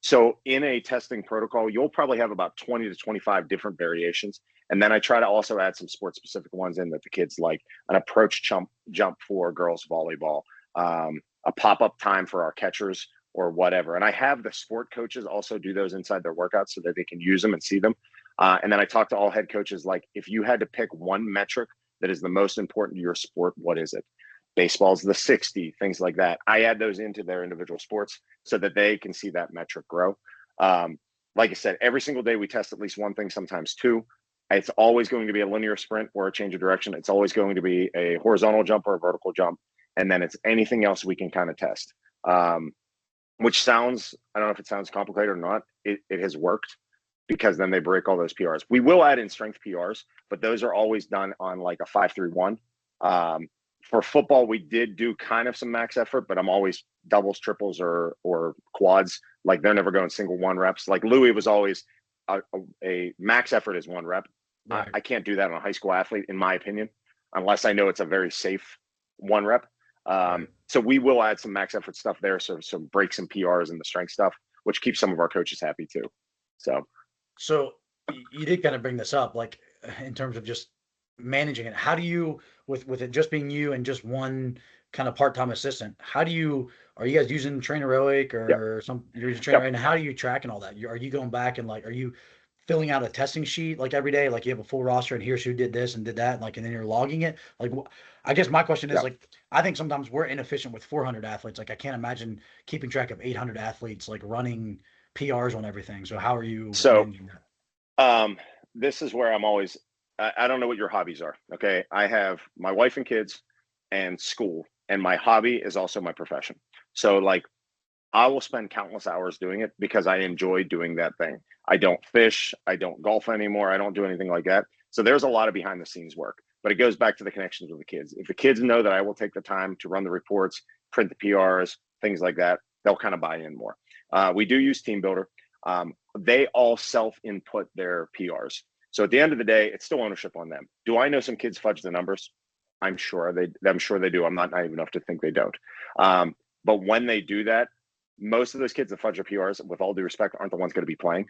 So in a testing protocol, you'll probably have about 20 to 25 different variations. And then I try to also add some sport specific ones in that the kids like, an approach jump for girls volleyball, a pop-up time for our catchers or whatever. And I have the sport coaches also do those inside their workouts so that they can use them and see them. And then I talk to all head coaches, like, if you had to pick one metric that is the most important to your sport, what is it? Baseball's the 60, things like that. I add those into their individual sports so that they can see that metric grow. Like I said, every single day we test at least one thing, sometimes two. It's always going to be a linear sprint or a change of direction. It's always going to be a horizontal jump or a vertical jump. And then it's anything else we can kind of test, which sounds, I don't know if it sounds complicated or not. It has worked, because then they break all those PRs. We will add in strength PRs, but those are always done on like a 5-3-1. For football, we did do kind of some max effort, but I'm always doubles, triples, or quads. Like, they're never going single 1 reps. Like Louis was always a max effort is 1 rep. Right. I can't do that on a high school athlete, in my opinion, unless I know it's a very safe 1 rep. Right. So we will add some max effort stuff there. So some breaks and PRs and the strength stuff, which keeps some of our coaches happy too. So you did kind of bring this up, like, in terms of just managing it. How do you, with it just being you and just one kind of part-time assistant, are you guys using Traineroic or some, you're using Trainer, and how are you tracking all that? Are you going back and, like, are you filling out a testing sheet like every day? Like, you have a full roster and here's who did this and did that, like, and then you're logging it. Like, I guess my question is, like, I think sometimes we're inefficient with 400 athletes. Like, I can't imagine keeping track of 800 athletes, like running PRs on everything. So how are you managing that? This is where I'm always, I don't know what your hobbies are. Okay. I have my wife and kids and school, and my hobby is also my profession. So, like, I will spend countless hours doing it because I enjoy doing that thing. I don't fish. I don't golf anymore. I don't do anything like that. So there's a lot of behind the scenes work, but it goes back to the connections with the kids. If the kids know that I will take the time to run the reports, print the PRs, things like that, they'll kind of buy in more. We do use Team Builder. They all self-input their PRs. So at the end of the day, it's still ownership on them. Do I know some kids fudge the numbers? I'm sure they do. I'm not naive enough to think they don't. But when they do that, most of those kids that fudge their PRs, with all due respect, aren't the ones going to be playing.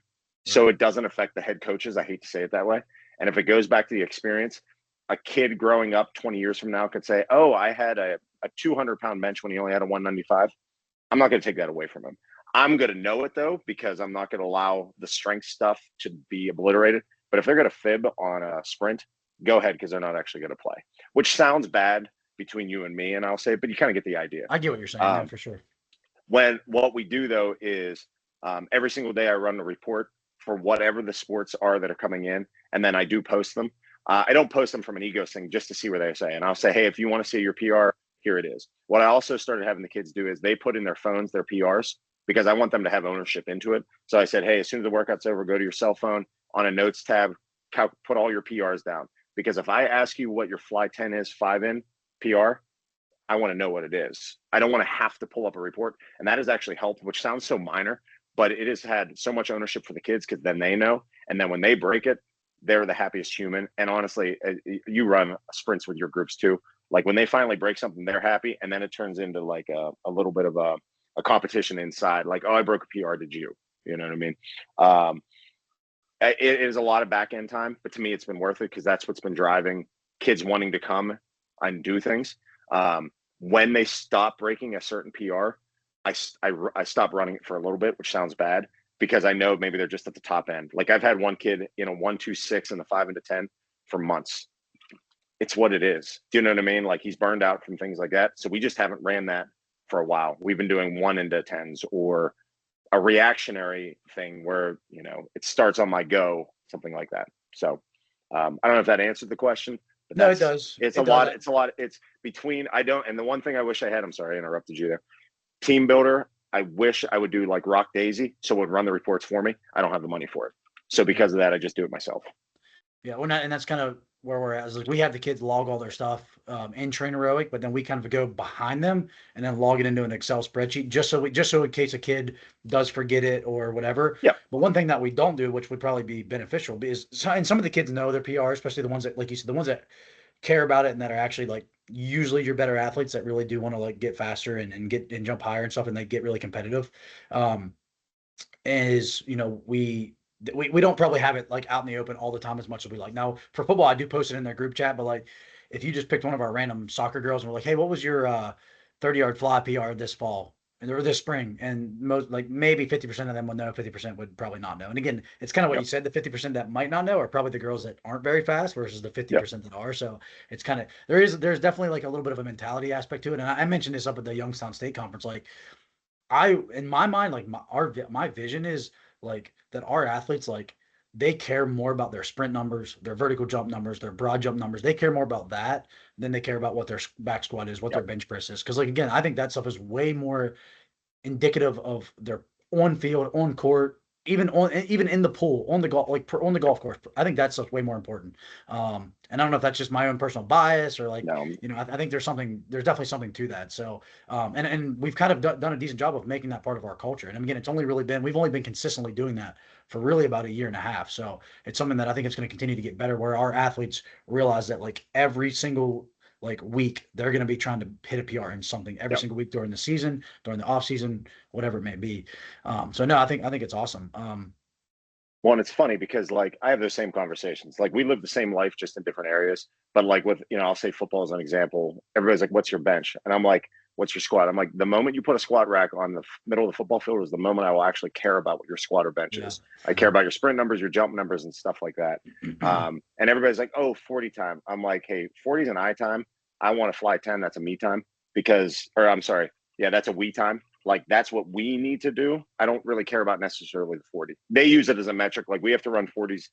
So it doesn't affect the head coaches. I hate to say it that way. And if it goes back to the experience, a kid growing up 20 years from now could say, oh, I had a 200-pound bench when he only had a 195. I'm not going to take that away from him. I'm going to know it, though, because I'm not going to allow the strength stuff to be obliterated. But if they're going to fib on a sprint, go ahead, because they're not actually going to play, which sounds bad between you and me, and I'll say, but you kind of get the idea. I get what you're saying, for sure. What we do, though, is every single day I run a report for whatever the sports are that are coming in, and then I do post them. I don't post them from an ego thing, just to see what they say. And I'll say, hey, if you want to see your PR, here it is. What I also started having the kids do is they put in their phones, their PRs, because I want them to have ownership into it. So I said, hey, as soon as the workout's over, go to your cell phone, on a notes tab, put all your PRs down. Because if I ask you what your fly 10 is 5 in PR, I want to know what it is. I don't want to have to pull up a report. And that has actually helped, which sounds so minor, but it has had so much ownership for the kids, because then they know. And then when they break it, they're the happiest human. And honestly, you run sprints with your groups too. Like, when they finally break something, they're happy. And then it turns into like a little bit of a competition inside. Like, oh, I broke a PR. Did you? You know what I mean? It is a lot of back end time, but to me, it's been worth it, because that's what's been driving kids wanting to come and do things. When they stop breaking a certain PR, I stop running it for a little bit, which sounds bad, because I know maybe they're just at the top end. Like, I've had one kid, 1-2-6 in the 5 into 10 for months. It's what it is. Do you know what I mean? Like, he's burned out from things like that. So we just haven't ran that for a while. We've been doing 1 into 10s, or a reactionary thing where, it starts on my go, something like that. So I don't know if that answered the question. But no, it does. It's a lot. It's between, and the one thing I wish I had, I'm sorry, I interrupted you there. Team Builder, I wish I would do like Rock Daisy, so it would run the reports for me. I don't have the money for it. So because of that, I just do it myself. Yeah. Well, and that's kind of where we're at is like we have the kids log all their stuff in Train Heroic, but then we kind of go behind them and then log it into an Excel spreadsheet just so in case a kid does forget it or whatever. Yeah. But one thing that we don't do, which would probably be beneficial, is and some of the kids know their PR, especially the ones that, like you said, the ones that care about it and that are actually like usually your better athletes that really do want to like get faster and get and jump higher and stuff and they get really competitive. Um, is we don't probably have it like out in the open all the time as much as we like. Now for football, I do post it in their group chat, but like if you just picked one of our random soccer girls and we're like, hey, what was your 30-yard fly PR this fall? Or this spring, and most like maybe 50% of them would know, 50% would probably not know. And again, it's kind of what Yep. you said, the 50% that might not know are probably the girls that aren't very fast versus the Yep. 50% that are. So it's kind of there's definitely like a little bit of a mentality aspect to it. And I mentioned this up at the Youngstown State Conference. Like in my mind, like my vision is like that our athletes like they care more about their sprint numbers, their vertical jump numbers, their broad jump numbers. They care more about that than they care about what their back squat is, what their Yep. bench press is. Because like again, I think that stuff is way more indicative of their on field, on court, even in the pool, on the golf, like on the golf course. I think that's way more important. And I don't know if that's just my own personal bias or like, No. I think there's definitely something to that. So, and we've kind of done a decent job of making that part of our culture. And again, we've only been consistently doing that for really about a year and a half. So it's something that I think it's going to continue to get better where our athletes realize that like every single like week they're going to be trying to hit a PR in something every Yep. single week during the season, during the off season, whatever it may be. So no, I think it's awesome. Well, and it's funny because like I have those same conversations. Like we live the same life just in different areas. But like with, I'll say football as an example. Everybody's like, "What's your bench?" And I'm like, "What's your squat?" I'm like, the moment you put a squat rack on the middle of the football field is the moment I will actually care about what your squat or bench Yeah, is. I care yeah. about your sprint numbers, your jump numbers, and stuff like that. And everybody's like, "Oh, 40 time." I'm like, "Hey, 40 is an I time. I want to fly 10. That's a me time because, or I'm sorry, yeah, that's a we time. Like that's what we need to do. I don't really care about necessarily the 40. They use it as a metric. Like we have to run 40s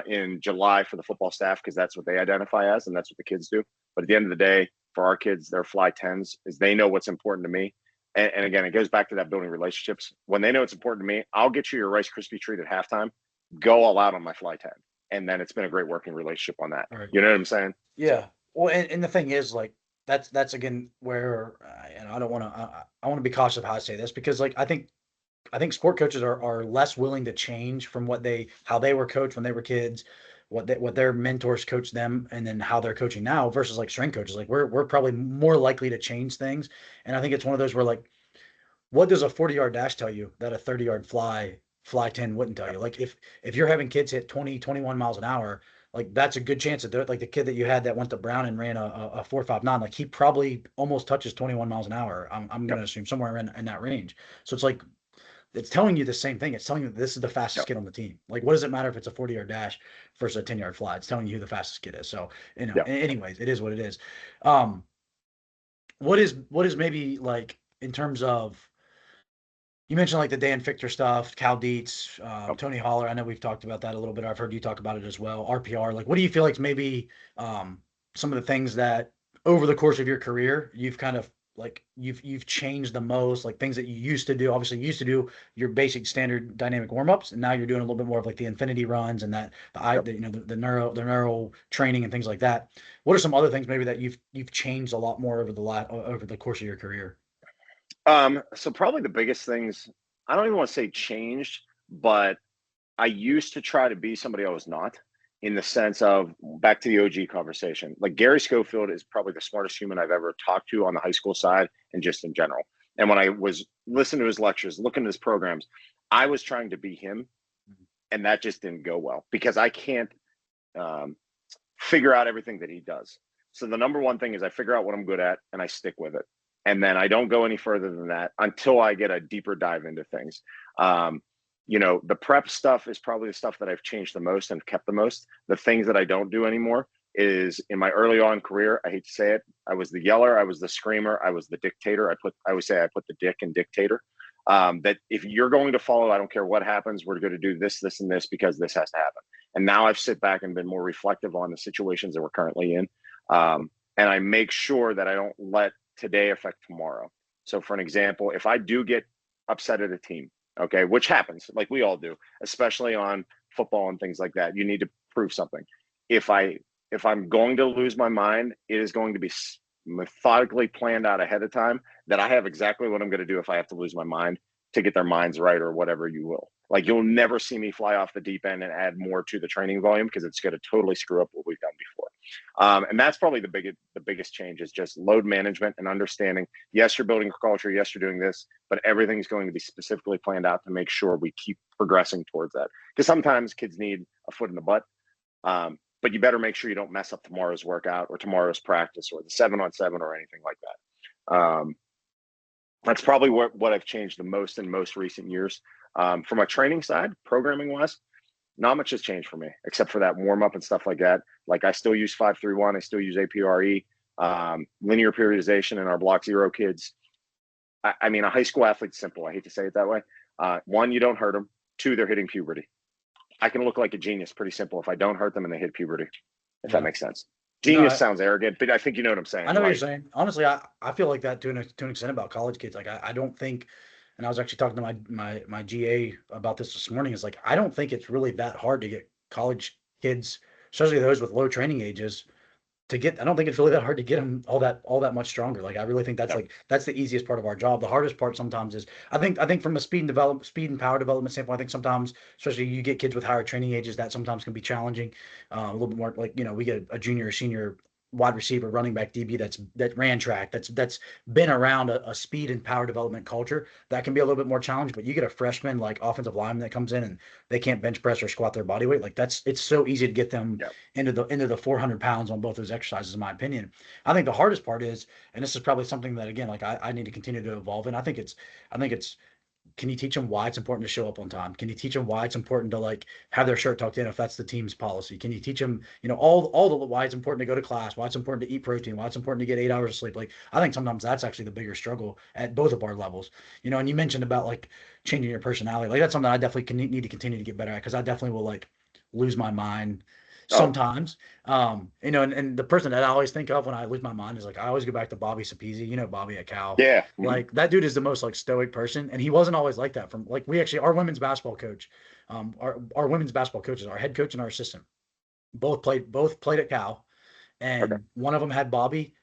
in July for the football staff because that's what they identify as and that's what the kids do. But at the end of the day, for our kids, their fly 10s is they know what's important to me. And again, it goes back to that building relationships. When they know it's important to me, I'll get you your Rice Krispie treat at halftime. Go all out on my fly 10. And then it's been a great working relationship on that. All right. You know what I'm saying? So, Yeah. Well, and the thing is, like, that's again where, and I don't want to, I want to be cautious of how I say this because, like, I think sport coaches are less willing to change from how they were coached when they were kids, what their mentors coached them, and then how they're coaching now versus like strength coaches. Like, we're probably more likely to change things, and I think it's one of those where like what does a 40-yard dash tell you that a 30-yard fly 10 wouldn't tell yeah, you? Like if you're having kids hit 20, 21 miles an hour, like that's a good chance that they're like the kid that you had that went to Brown and ran a 4.59, like he probably almost touches 21 miles an hour. I'm yep, gonna assume somewhere in that range. So it's like it's telling you the same thing. It's telling you that this is the fastest yep. kid on the team. Like, what does it matter if it's a 40-yard dash versus a 10-yard fly? It's telling you who the fastest kid is. So, Yep. anyways, it is what it is. Um, what is maybe like in terms of you mentioned like the Dan Fichter stuff, Cal Dietz, Yep. Tony Holler. I know we've talked about that a little bit. I've heard you talk about it as well. RPR. Like, what do you feel like maybe some of the things that over the course of your career you've kind of like you've changed the most, like things that you used to do. Obviously, you used to do your basic standard dynamic warm ups, and now you're doing a little bit more of like the infinity runs and that Yep. the neural training and things like that. What are some other things maybe that you've changed a lot more over the course of your career? So probably the biggest things, I don't even want to say changed, but I used to try to be somebody I was not in the sense of back to the OG conversation. Like Gary Schofield is probably the smartest human I've ever talked to on the high school side and just in general. And when I was listening to his lectures, looking at his programs, I was trying to be him, and that just didn't go well because I can't um, figure out everything that he does. So the number one thing is I figure out what I'm good at and I stick with it. And then I don't go any further than that until I get a deeper dive into things. Um, the prep stuff is probably the stuff that I've changed the most and kept the most. The things that I don't do anymore is in my early on career, I hate to say it, I was the yeller, I was the screamer, I was the dictator. I always say I put the dick in dictator. That if you're going to follow, I don't care what happens, we're going to do this, this, and this because this has to happen. And now I've sit back and been more reflective on the situations that we're currently in. And I make sure that I don't let today affect tomorrow. So for an example, if I do get upset at a team, okay, which happens, like we all do, especially on football and things like that, you need to prove something. If I if I'm going to lose my mind, it is going to be methodically planned out ahead of time, that I have exactly what I'm going to do if I have to lose my mind to get their minds right, or whatever you will. Like, you'll never see me fly off the deep end and add more to the training volume, because it's going to totally screw up what we've done before. And that's probably the biggest change, is just load management and understanding. Yes, you're building a culture. Yes, you're doing this, but everything's going to be specifically planned out to make sure we keep progressing towards that. Because sometimes kids need a foot in the butt. But you better make sure you don't mess up tomorrow's workout or tomorrow's practice or the 7-on-7 or anything like that. That's probably what I've changed the most in most recent years. From a training side, programming wise, not much has changed for me, except for that warm up and stuff like that. Like, I still use 5-3-1. I still use APRE, linear periodization in our block zero kids. I mean, a high school athlete's simple. I hate to say it that way. One, you don't hurt them. Two, they're hitting puberty. I can look like a genius, pretty simple, if I don't hurt them and they hit puberty, if that makes sense. Genius sounds arrogant, but I think you know what I'm saying. I know what you're saying. Honestly, I feel like that to an extent about college kids. Like, I don't think, and I was actually talking to my GA about this morning, is like, I don't think it's really that hard to get college kids, especially those with low training ages, to get. I don't think it's really that hard to get them all that much stronger. Like, I really think that's that's the easiest part of our job. The hardest part sometimes is, I think from a speed and power development standpoint, I think sometimes, especially you get kids with higher training ages, that sometimes can be challenging. A little bit more, like, we get a junior or senior wide receiver, running back, DB that ran track, that's been around a speed and power development culture, that can be a little bit more challenging. But you get a freshman like offensive lineman that comes in and they can't bench press or squat their body weight. Like, it's so easy to get them into the 400 pounds on both those exercises, in my opinion. I think the hardest part is, and this is probably something that, again, like, I need to continue to evolve in. I think it's can you teach them why it's important to show up on time? Can you teach them why it's important to, like, have their shirt tucked in if that's the team's policy? Can you teach them, all the why it's important to go to class, why it's important to eat protein, why it's important to get 8 hours of sleep? Like, I think sometimes that's actually the bigger struggle at both of our levels. And you mentioned about, like, changing your personality. Like, that's something I definitely need to continue to get better at, because I definitely will, like, lose my mind sometimes. And the person that I always think of when I lose my mind is, like, I always go back to Bobby Sapezi, Bobby at Cal. Yeah. Like, that dude is the most, like, stoic person. And he wasn't always like that. From, like, our women's basketball coach, our women's basketball coaches, our head coach and our assistant, both played at Cal. And one of them had Bobby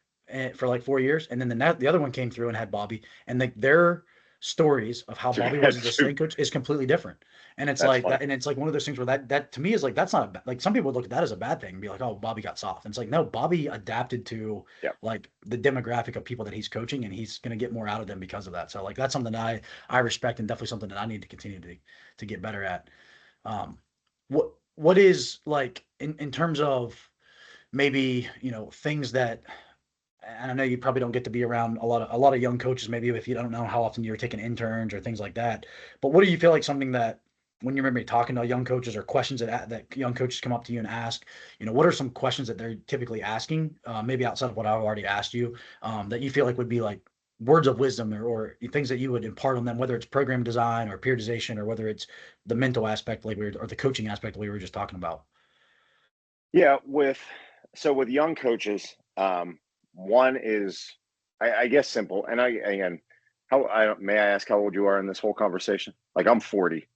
for like 4 years. And then the other one came through and had Bobby. And their stories of how Bobby was as a strength coach is completely different. And it's like that, and it's like one of those things where that to me is like, that's not like, some people would look at that as a bad thing and be like, oh, Bobby got soft. And it's like, no, Bobby adapted to like the demographic of people that he's coaching, and he's going to get more out of them because of that. So, like, that's something that I respect, and definitely something that I need to continue to get better at. What is, like, in terms of maybe, things that, and I know you probably don't get to be around a lot of young coaches, maybe, if you don't know how often you're taking interns or things like that. But what do you feel like something that, when you remember talking to young coaches, or questions that young coaches come up to you and ask, what are some questions that they're typically asking, maybe outside of what I've already asked you, that you feel like would be like words of wisdom, or things that you would impart on them, whether it's program design or periodization, or whether it's the mental aspect, like or the coaching aspect we were just talking about? Yeah. With young coaches, one is, I guess, simple. And again, may I ask how old you are in this whole conversation? Like, I'm 40.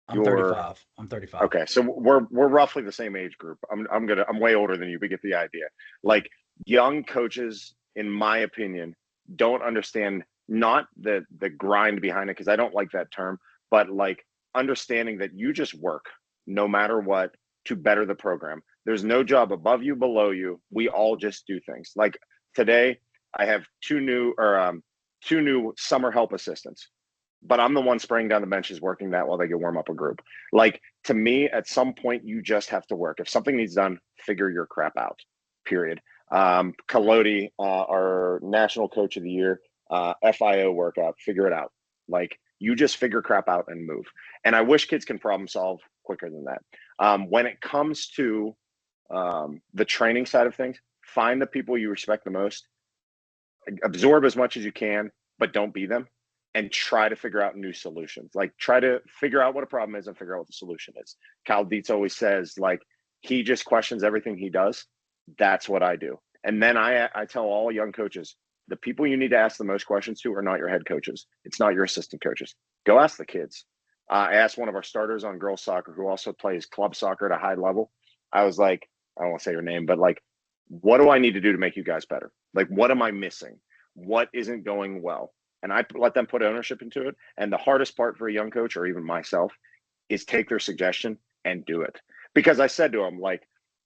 I'm 35. I'm 35. Okay, so we're roughly the same age group. I'm way older than you, but get the idea. Like, young coaches, in my opinion, don't understand, not the grind behind it, because I don't like that term, but, like, understanding that you just work no matter what to better the program. There's no job above you, below you. We all just do things. Like, today, I have two new summer help assistants, but I'm the one spraying down the benches, working that while they get warm up a group. Like, to me, at some point, you just have to work. If something needs done, figure your crap out, period. Kalodi, our national coach of the year, FIO workout, figure it out. Like, you just figure crap out and move. And I wish kids can problem solve quicker than that. When it comes to the training side of things, find the people you respect the most, absorb as much as you can, but don't be them, and try to figure out new solutions. Like, try to figure out what a problem is and figure out what the solution is. Cal Dietz always says, like, he just questions everything he does. That's what I do. And then I tell all young coaches, the people you need to ask the most questions to are not your head coaches. It's not your assistant coaches. Go ask the kids. I asked one of our starters on girls soccer, who also plays club soccer at a high level. I was like, I don't want to say your name, but like, what do I need to do to make you guys better? Like, what am I missing? What isn't going well? And I let them put ownership into it. And the hardest part for a young coach, or even myself, is take their suggestion and do it. Because I said to them, like,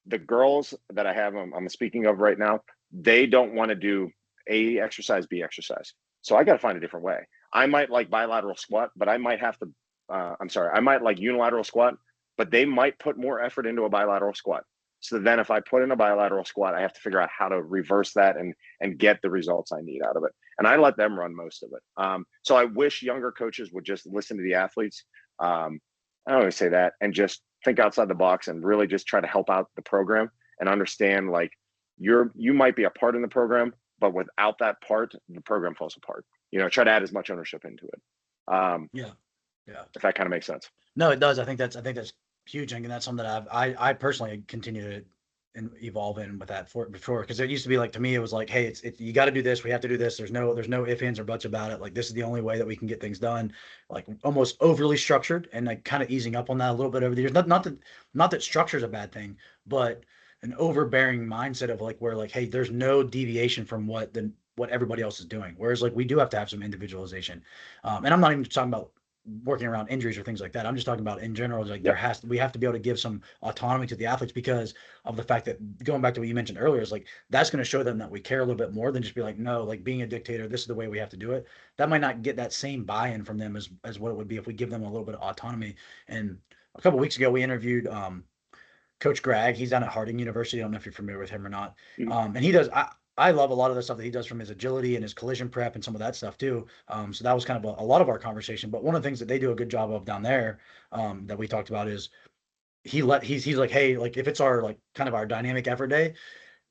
the girls that I have, I'm speaking of right now, they don't want to do A exercise, B exercise. So I got to find a different way. I might like bilateral squat, but I might have to, I might like unilateral squat, but they might put more effort into a bilateral squat. So then if I put in a bilateral squat, I have to figure out how to reverse that and get the results I need out of it. And I let them run most of it. So I wish younger coaches would just listen to the athletes. I don't always say that, and just think outside the box and really just try to help out the program and understand, like, you might be a part in the program, but without that part, the program falls apart. Try to add as much ownership into it. Yeah. Yeah. If that kind of makes sense. No, it does. I think that's huge, and that's something that I personally continue to evolve in with that before, because it used to be like, to me, it was like, hey, it's you got to do this, we have to do this. There's no ifs, ands, or buts about it. Like, this is the only way that we can get things done. Like, almost overly structured, and like kind of easing up on that a little bit over the years. Not that structure is a bad thing, but an overbearing mindset of like, where like, hey, there's no deviation from what everybody else is doing. Whereas like, we do have to have some individualization. And I'm not even talking about working around injuries or things like that. I'm just talking about in general, like, Yep. we have to be able to give some autonomy to the athletes, because of the fact that, going back to what you mentioned earlier, is like, that's going to show them that we care a little bit more than just be like, no, like, being a dictator, this is the way we have to do it. That might not get that same buy-in from them as what it would be if we give them a little bit of autonomy. And a couple of weeks ago, we interviewed Coach Greg. He's down at Harding University. I don't know if you're familiar with him or not. Mhm. And he does. I love a lot of the stuff that he does, from his agility and his collision prep and some of that stuff too. So that was kind of a lot of our conversation. But one of the things that they do a good job of down there, that we talked about, is he's like, hey, like, if it's our, like, kind of our dynamic effort day,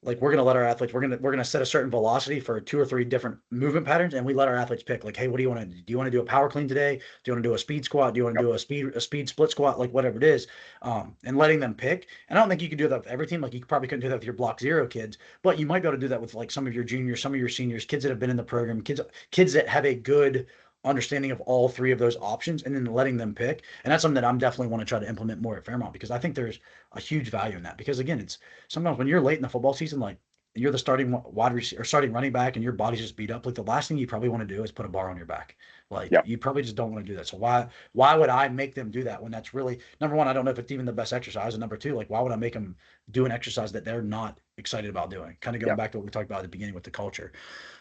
like, we're gonna let our athletes, we're gonna set a certain velocity for 2 or 3 different movement patterns, and we let our athletes pick, like, hey, what do you want to do? Do you want to do a power clean today? Do you want to do a speed squat? Do you want to Yep. do a speed split squat? Like, whatever it is. And letting them pick. And I don't think you can do that with every team. Like, you probably couldn't do that with your block zero kids, but you might be able to do that with like some of your juniors, some of your seniors, kids that have been in the program, kids that have a good understanding of all three of those options, and then letting them pick. And that's something that I'm definitely want to try to implement more at Fairmont, because I think there's a huge value in that. Because again, it's sometimes when you're late in the football season, like, you're the starting wide receiver or starting running back, and your body's just beat up, like, the last thing you probably want to do is put a bar on your back. Like, Yep. you probably just don't want to do that. So why would I make them do that, when that's really, number one, I don't know if it's even the best exercise, and number two, like, why would I make them do an exercise that they're not excited about doing? Kind of going Yep. back to what we talked about at the beginning with the culture.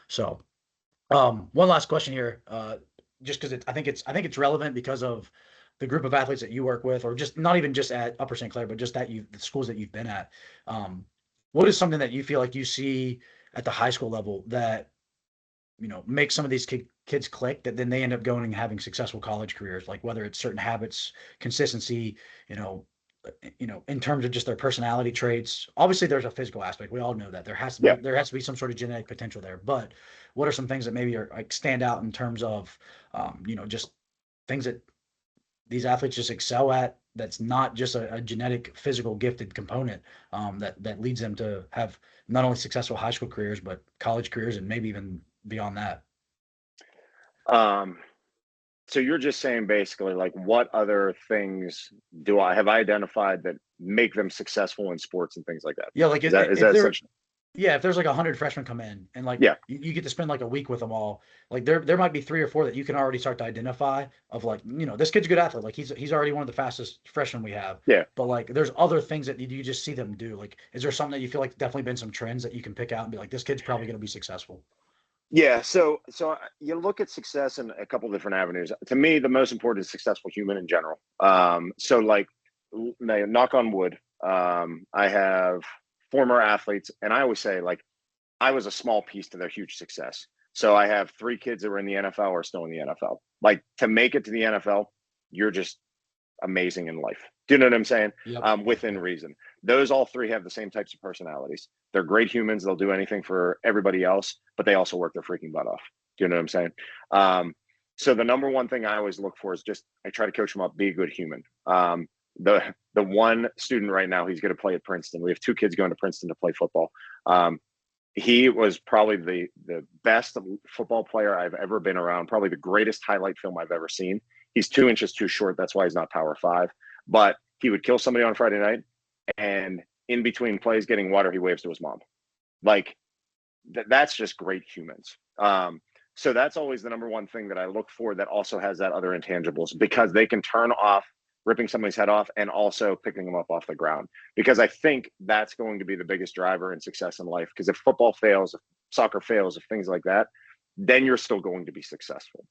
So, one last question here, just because I think it's relevant because of the group of athletes that you work with, or just not even just at Upper St. Clair, but just at the schools that you've been at. What is something that you feel like you see at the high school level that, makes some of these kids click, that then they end up going and having successful college careers? Like, whether it's certain habits, consistency, you know, in terms of just their personality traits. Obviously, there's a physical aspect. We all know that Yeah. there has to be some sort of genetic potential there. But what are some things that maybe are like stand out in terms of, just things that these athletes just excel at, that's not just a genetic physical gifted component, that leads them to have not only successful high school careers, but college careers, and maybe even beyond that. Um, so you're just saying basically, like, what other things do I have identified that make them successful in sports and things like that? Yeah, like, Is that is if that there such? yeah, if there's like 100 freshmen come in, and like, Yeah. you get to spend like a week with them all, like, there might be 3 or 4 that you can already start to identify of, like, this kid's a good athlete, like, he's already one of the fastest freshmen we have. Yeah. But like, there's other things that you just see them do. Like, is there something that you feel like definitely been some trends that you can pick out and be like, this kid's probably going to be successful? Yeah, so you look at success in a couple different avenues. To me, the most important is successful human in general. So like, knock on wood, I have former athletes, and I always say, like, I was a small piece to their huge success. So I have 3 kids that were in the NFL or still in the NFL. Like, to make it to the NFL, you're just amazing in life. Do you know what I'm saying? Yep. Yep. Within Yep. reason. Those all 3 have the same types of personalities. They're great humans. They'll do anything for everybody else, but they also work their freaking butt off. Do you know what I'm saying? So the number one thing I always look for is just, I try to coach them up, be a good human. The one student right now, he's going to play at Princeton. We have 2 kids going to Princeton to play football. He was probably the best football player I've ever been around, probably the greatest highlight film I've ever seen. He's 2 inches too short. That's why he's not Power 5. But he would kill somebody on Friday night, and in between plays getting water, he waves to his mom. Like that's just great humans. So that's always the number one thing that I look for that also has that other intangibles, because they can turn off ripping somebody's head off and also picking them up off the ground. Because I think that's going to be the biggest driver in success in life. Because if football fails, if soccer fails, if things like that, then you're still going to be successful.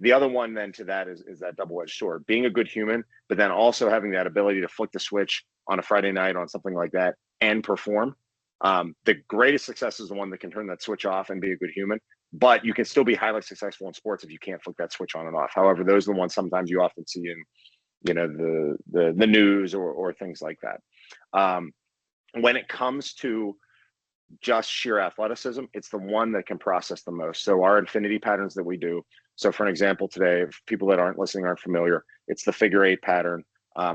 The other one then to that is that double-edged sword, being a good human, but then also having that ability to flick the switch on a Friday night on something like that and perform. The greatest success is the one that can turn that switch off and be a good human, but you can still be highly successful in sports if you can't flick that switch on and off. However, those are the ones sometimes you often see in, the news or things like that. When it comes to just sheer athleticism, it's the one that can process the most. So our infinity patterns that we do. So for an example today, if people that aren't listening aren't familiar, it's the figure 8 pattern.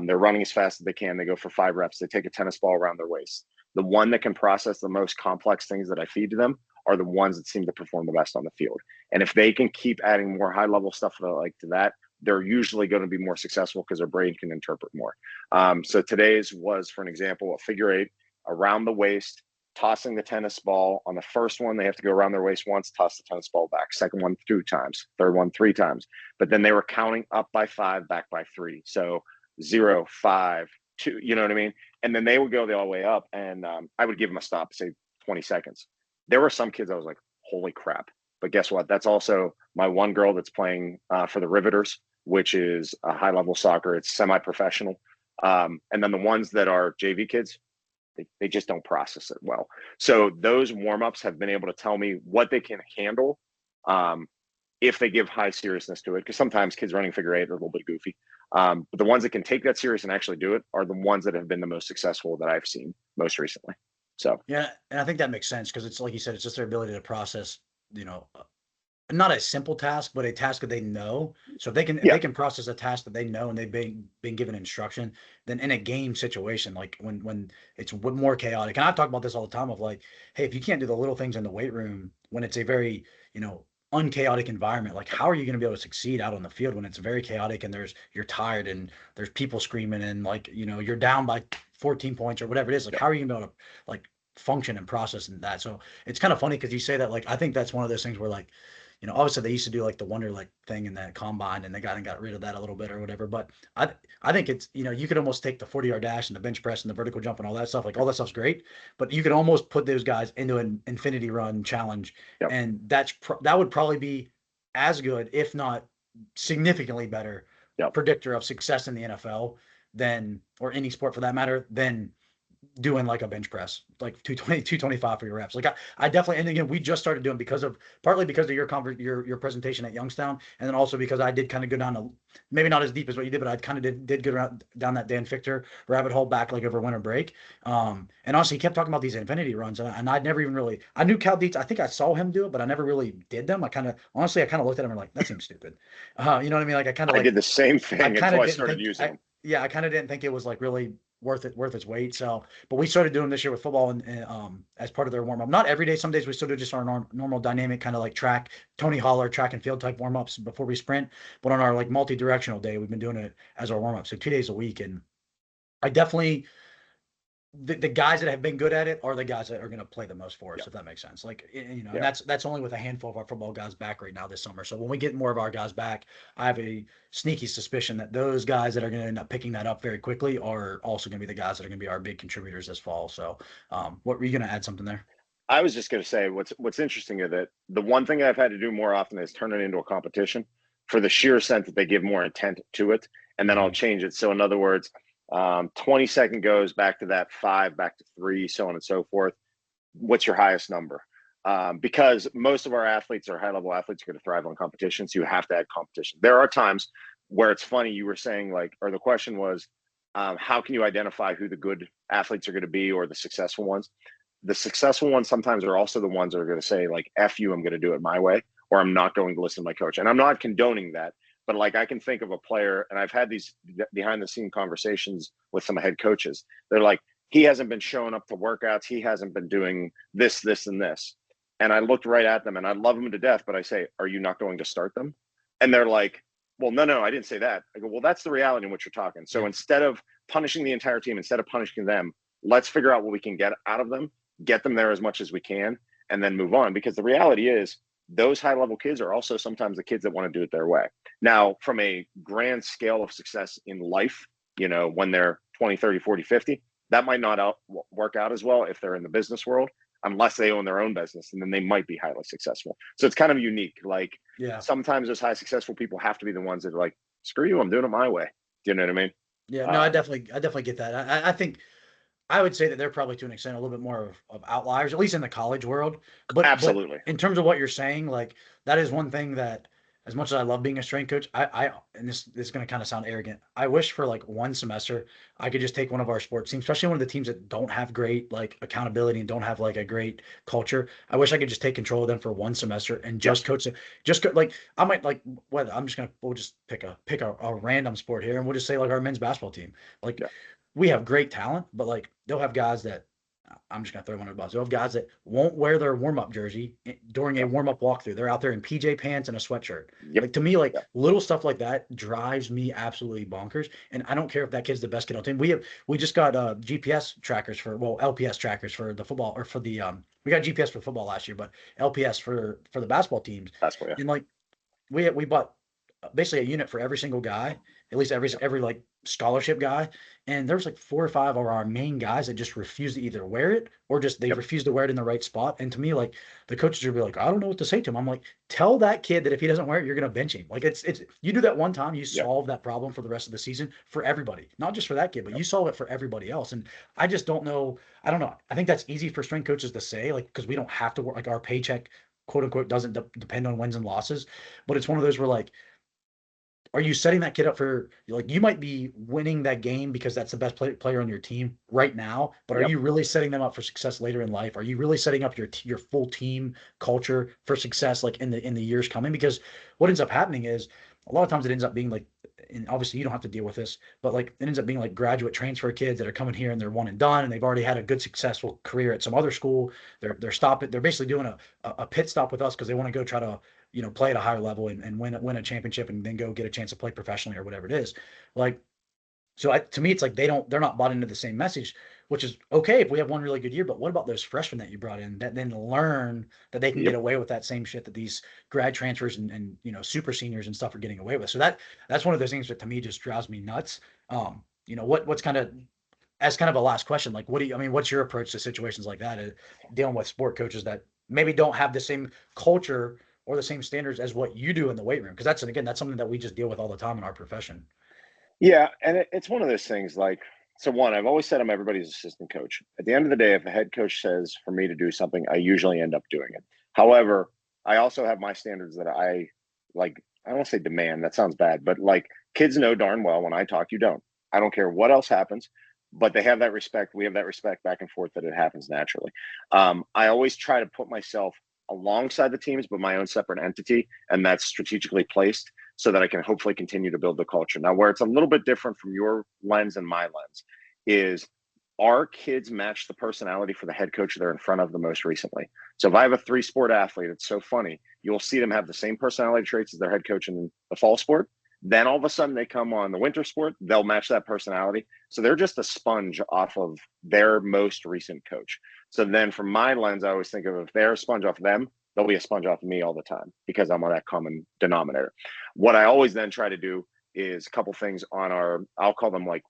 They're running as fast as they can. They go for 5 reps. They take a tennis ball around their waist. The one that can process the most complex things that I feed to them are the ones that seem to perform the best on the field. And if they can keep adding more high level stuff to that, they're usually going to be more successful because their brain can interpret more. So today's was, for an example, a figure 8 around the waist, tossing the tennis ball. On the first one, they have to go around their waist once, toss the tennis ball back. Second one 2 times, third one 3 times. But then they were counting up by 5, back by 3. So 0, 5, 2, you know what I mean? And then they would go the all way up, and I would give them a stop, say 20 seconds. There were some kids I was like, holy crap. But guess what? That's also my one girl that's playing for the Riveters, which is a high-level soccer. It's semi-professional. And then the ones that are JV kids, they just don't process it well. So those warm-ups have been able to tell me what they can handle if they give high seriousness to it. Because sometimes kids running figure 8 are a little bit goofy. But the ones that can take that serious and actually do it are the ones that have been the most successful that I've seen most recently. So yeah, and I think that makes sense because it's like you said, it's just their ability to process, not a simple task, but a task that they know. So if they can process a task that they know and they've been given instruction, then in a game situation, like when it's more chaotic, and I talk about this all the time of like, hey, if you can't do the little things in the weight room when it's a very, unchaotic environment, like how are you going to be able to succeed out on the field when it's very chaotic and you're tired and there's people screaming and like, you're down by 14 points or whatever it is. Like, how are you going to be able to like function and process in that? So it's kind of funny because you say that, like, I think that's one of those things where like, obviously they used to do like the Wonderlic thing in that combine and they got rid of that a little bit or whatever. But I think it's, you could almost take the 40-yard dash and the bench press and the vertical jump and all that stuff. Like all that stuff's great, but you could almost put those guys into an infinity run challenge. Yep. And that would probably be as good, if not significantly better predictor of success in the NFL or any sport for that matter, than doing like a bench press, like 220, 225 for your reps. Like I definitely, and again, we just started doing partly because of your presentation at Youngstown. And then also because I did kind of go down maybe not as deep as what you did, but I kind of did go down that Dan Fichter rabbit hole back like over winter break. And honestly, he kept talking about these infinity runs and I'd never even really, I knew Cal Dietz. I think I saw him do it, but I never really did them. I kind of looked at him and like, that seems stupid. You know what I mean? Like I did the same thing until I started using them. Yeah. I kind of didn't think it was like really worth its weight. So, but we started doing this year with football and as part of their warm up. Not every day. Some days we still do just our normal dynamic kind of like track, Tony Holler, track and field type warm ups before we sprint. But on our like multi-directional day, we've been doing it as our warm up. So 2 days a week. And I definitely, the guys that have been good at it are the guys that are going to play the most for us, if that makes sense. Like, and that's only with a handful of our football guys back right now this summer. So when we get more of our guys back, I have a sneaky suspicion that those guys that are going to end up picking that up very quickly are also going to be the guys that are going to be our big contributors this fall. So what were you going to add something there? I was just going to say what's interesting is that the one thing I've had to do more often is turn it into a competition for the sheer sense that they give more intent to it. And then I'll change it. So in other words, 20-second goes back to that 5, back to 3, so on and so forth. What's your highest number? Because most of our athletes are high-level athletes are going to thrive on competition, so you have to add competition. There are times where it's funny. You were saying the question was, how can you identify who the good athletes are going to be or the successful ones? The successful ones sometimes are also the ones that are going to say like, F you, I'm going to do it my way, or I'm not going to listen to my coach. And I'm not condoning that. But like I can think of a player, and I've had these behind the scene conversations with some head coaches. They're like, he hasn't been showing up to workouts. He hasn't been doing this, this, and this. And I looked right at them and I love them to death. But I say, are you not going to start them? And they're like, well, no, I didn't say that. I go, well, that's the reality in which you're talking. So instead of punishing the entire team, instead of punishing them, let's figure out what we can get out of them, get them there as much as we can, and then move on. Because the reality is, those high level kids are also sometimes the kids that want to do it their way. Now, from a grand scale of success in life, when they're 20, 30, 40, 50, that might not work out as well if they're in the business world, unless they own their own business, and then they might be highly successful. So it's kind of unique. Like, Yeah. sometimes those high successful people have to be the ones that are like, screw you, I'm doing it my way. Do you know what I mean? Yeah. No, I definitely get that. I think I would say that they're probably to an extent a little bit more of outliers, at least in the college world. But Absolutely. in terms of what you're saying, like that is one thing that, as much as I love being a strength coach, I and this is going to kind of sound arrogant. I wish for like one semester I could just take one of our sports teams, especially one of the teams that don't have great like accountability and don't have like a great culture. I wish I could just take control of them for one semester and just Yes. coach it. Like I might like whether I'm just gonna we'll just pick a random sport here and we'll just say like our men's basketball team. Like Yeah. we have great talent, but like they'll have guys that I'm just gonna throw one of the bus. They'll have guys that won't wear their warm up jersey during a Yep. warm up walkthrough. They're out there in PJ pants and a sweatshirt. Yep. Like to me, like Yep. little stuff like that drives me absolutely bonkers. And I don't care if that kid's the best kid on the team. We just got GPS trackers LPS trackers for the football or for the we got GPS for football last year, but LPS for the basketball teams. Basketball. Yeah. And like we bought basically a unit for every single guy, at least every like scholarship guy. And there was like 4 or 5 of our main guys that just refused to either wear it or just they Yep. refused to wear it in the right spot. And to me, like the coaches would be like, I don't know what to say to him. I'm like, tell that kid that if he doesn't wear it, you're gonna bench him. Like it's you do that one time, you Yep. solve that problem for the rest of the season for everybody, not just for that kid, but Yep. you solve it for everybody else. And I just don't know. I don't know. I think that's easy for strength coaches to say, like, because we don't have to work like our paycheck, quote unquote, doesn't depend on wins and losses. But it's one of those where like are you setting that kid up for like you might be winning that game because that's the best player on your team right now, but are Yep. you really setting them up for success later in life? Are you really setting up your full team culture for success like in the years coming? Because what ends up happening is a lot of times it ends up being like, and obviously you don't have to deal with this, but like it ends up being like graduate transfer kids that are coming here and they're one and done and they've already had a good successful career at some other school. They're stopping. They're basically doing a pit stop with us because they want to go try to play at a higher level and win a championship and then go get a chance to play professionally or whatever it is. Like, so to me, it's like they're not bought into the same message, which is okay if we have one really good year. But what about those freshmen that you brought in that then learn that they can get Yep. away with that same shit that these grad transfers and super seniors and stuff are getting away with? So that's one of those things that to me just drives me nuts. What's kind of as kind of a last question, like what's your approach to situations like that, dealing with sport coaches that maybe don't have the same culture or the same standards as what you do in the weight room? Because that's something that we just deal with all the time in our profession. Yeah, and it's one of those things like, so one, I've always said I'm everybody's assistant coach. At the end of the day, if a head coach says for me to do something, I usually end up doing it. However, I also have my standards that I like, I don't want to say demand, that sounds bad, but like kids know darn well when I talk, you don't. I don't care what else happens, but they have that respect. We have that respect back and forth that it happens naturally. I always try to put myself alongside the teams, but my own separate entity, and that's strategically placed so that I can hopefully continue to build the culture. Now, where it's a little bit different from your lens and my lens is our kids match the personality for the head coach they're in front of the most recently. So if I have a 3-sport athlete, it's so funny. You'll see them have the same personality traits as their head coach in the fall sport. Then all of a sudden they come on the winter sport, they'll match that personality. So they're just a sponge off of their most recent coach. So then from my lens, I always think of if they're a sponge off them, they'll be a sponge off me all the time because I'm on that common denominator. What I always then try to do is a couple things on we'll call them like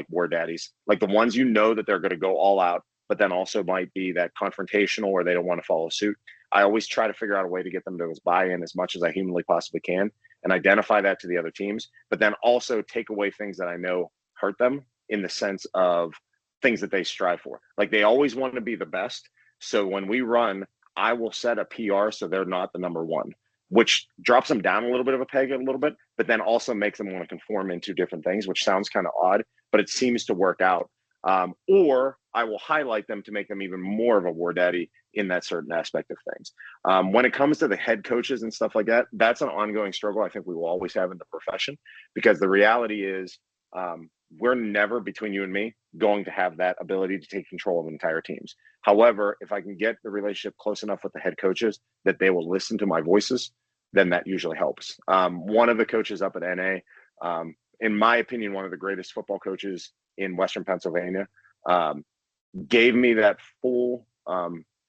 war daddies, like the ones that they're going to go all out, but then also might be that confrontational where they don't want to follow suit. I always try to figure out a way to get them to buy in as much as I humanly possibly can and identify that to the other teams, but then also take away things that I know hurt them in the sense of things that they strive for. Like they always want to be the best. So when we run, I will set a PR so they're not the number one, which drops them down a little bit of a peg a little bit, but then also makes them want to conform into different things, which sounds kind of odd, but it seems to work out. Or I will highlight them to make them even more of a war daddy in that certain aspect of things. When it comes to the head coaches and stuff like that, that's an ongoing struggle I think we will always have in the profession, because the reality is we're never, between you and me, going to have that ability to take control of entire teams. However, if I can get the relationship close enough with the head coaches that they will listen to my voices, then that usually helps. One of the coaches up at NA, in my opinion, one of the greatest football coaches in Western Pennsylvania, gave me that full